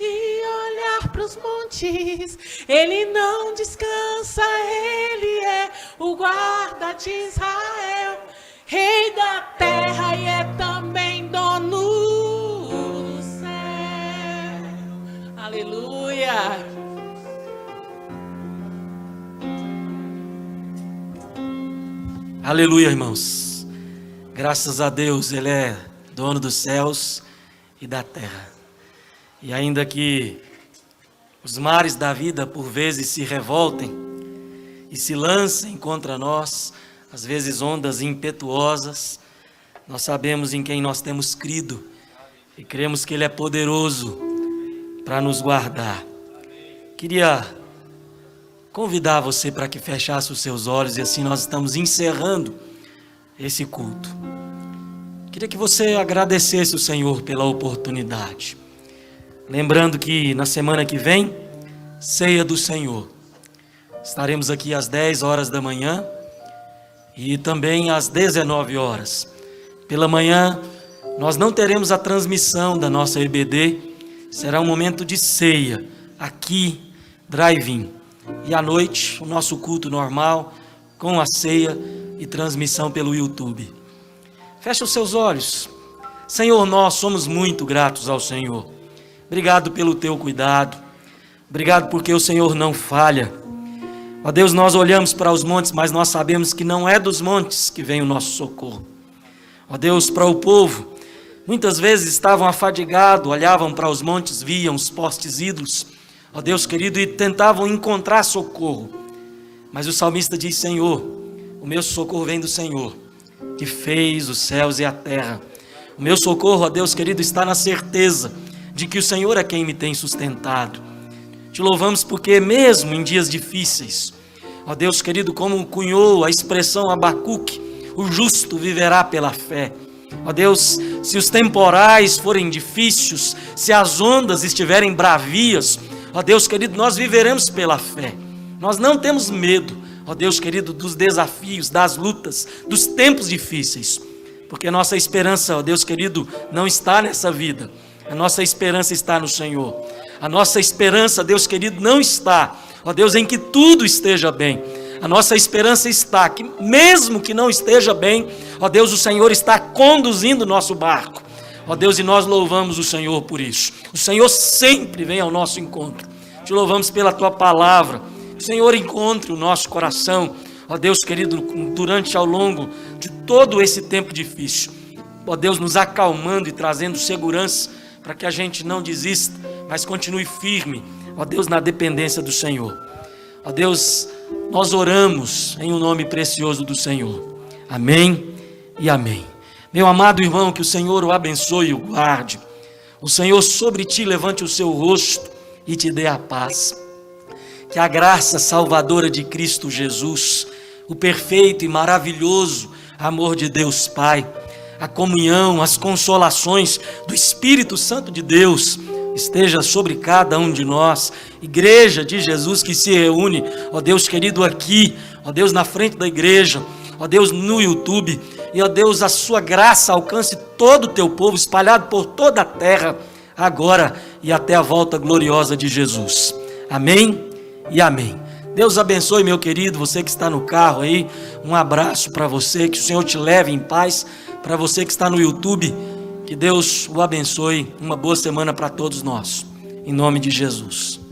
E olhar para os montes, ele não descansa, ele é o guarda de Israel, rei da terra e é também dono do céu. Aleluia! Aleluia, irmãos. Graças a Deus, ele é dono dos céus e da terra. E ainda que os mares da vida por vezes se revoltem e se lancem contra nós, às vezes ondas impetuosas, nós sabemos em quem nós temos crido e cremos que ele é poderoso para nos guardar. Queria convidar você para que fechasse os seus olhos, e assim nós estamos encerrando esse culto. Queria que você agradecesse o Senhor pela oportunidade. Lembrando que na semana que vem, ceia do Senhor. Estaremos aqui às 10 horas da manhã e também às 19 horas. Pela manhã, nós não teremos a transmissão da nossa EBD, será um momento de ceia, aqui, drive-in. E à noite, o nosso culto normal, com a ceia e transmissão pelo YouTube. Feche os seus olhos. Senhor, nós somos muito gratos ao Senhor. Obrigado pelo teu cuidado. Obrigado porque o Senhor não falha. Ó Deus, nós olhamos para os montes, mas nós sabemos que não é dos montes que vem o nosso socorro. Ó Deus, para o povo, muitas vezes estavam afadigados, olhavam para os montes, viam os postes ídolos, ó Deus querido, e tentavam encontrar socorro. Mas o salmista diz: Senhor, o meu socorro vem do Senhor, que fez os céus e a terra. O meu socorro, ó Deus querido, está na certeza de que o Senhor é quem me tem sustentado. Te louvamos porque mesmo em dias difíceis, ó Deus querido, como cunhou a expressão Abacuque, o justo viverá pela fé. Ó Deus, se os temporais forem difíceis, se as ondas estiverem bravias, ó Deus querido, nós viveremos pela fé. Nós não temos medo, ó Deus querido, dos desafios, das lutas, dos tempos difíceis, porque nossa esperança, ó Deus querido, não está nessa vida. A nossa esperança está no Senhor. A nossa esperança, Deus querido, não está, ó Deus, em que tudo esteja bem. A nossa esperança está que, mesmo que não esteja bem, ó Deus, o Senhor está conduzindo o nosso barco. Ó Deus, e nós louvamos o Senhor por isso. O Senhor sempre vem ao nosso encontro. Te louvamos pela Tua palavra. O Senhor encontre o nosso coração, ó Deus querido, durante ao longo de todo esse tempo difícil. Ó Deus, nos acalmando e trazendo segurança para que a gente não desista, mas continue firme, ó Deus, na dependência do Senhor. Ó Deus, nós oramos em um nome precioso do Senhor. Amém e amém. Meu amado irmão, que o Senhor o abençoe e o guarde. O Senhor sobre ti levante o seu rosto e te dê a paz. Que a graça salvadora de Cristo Jesus, o perfeito e maravilhoso amor de Deus Pai, a comunhão, as consolações do Espírito Santo de Deus esteja sobre cada um de nós, igreja de Jesus que se reúne, ó Deus querido, aqui, ó Deus, na frente da igreja, ó Deus, no YouTube, e ó Deus, a sua graça alcance todo o teu povo, espalhado por toda a terra, agora e até a volta gloriosa de Jesus. Amém e amém. Deus abençoe, meu querido, você que está no carro aí, um abraço para você, que o Senhor te leve em paz. Para você que está no YouTube, que Deus o abençoe. Uma boa semana para todos nós. Em nome de Jesus.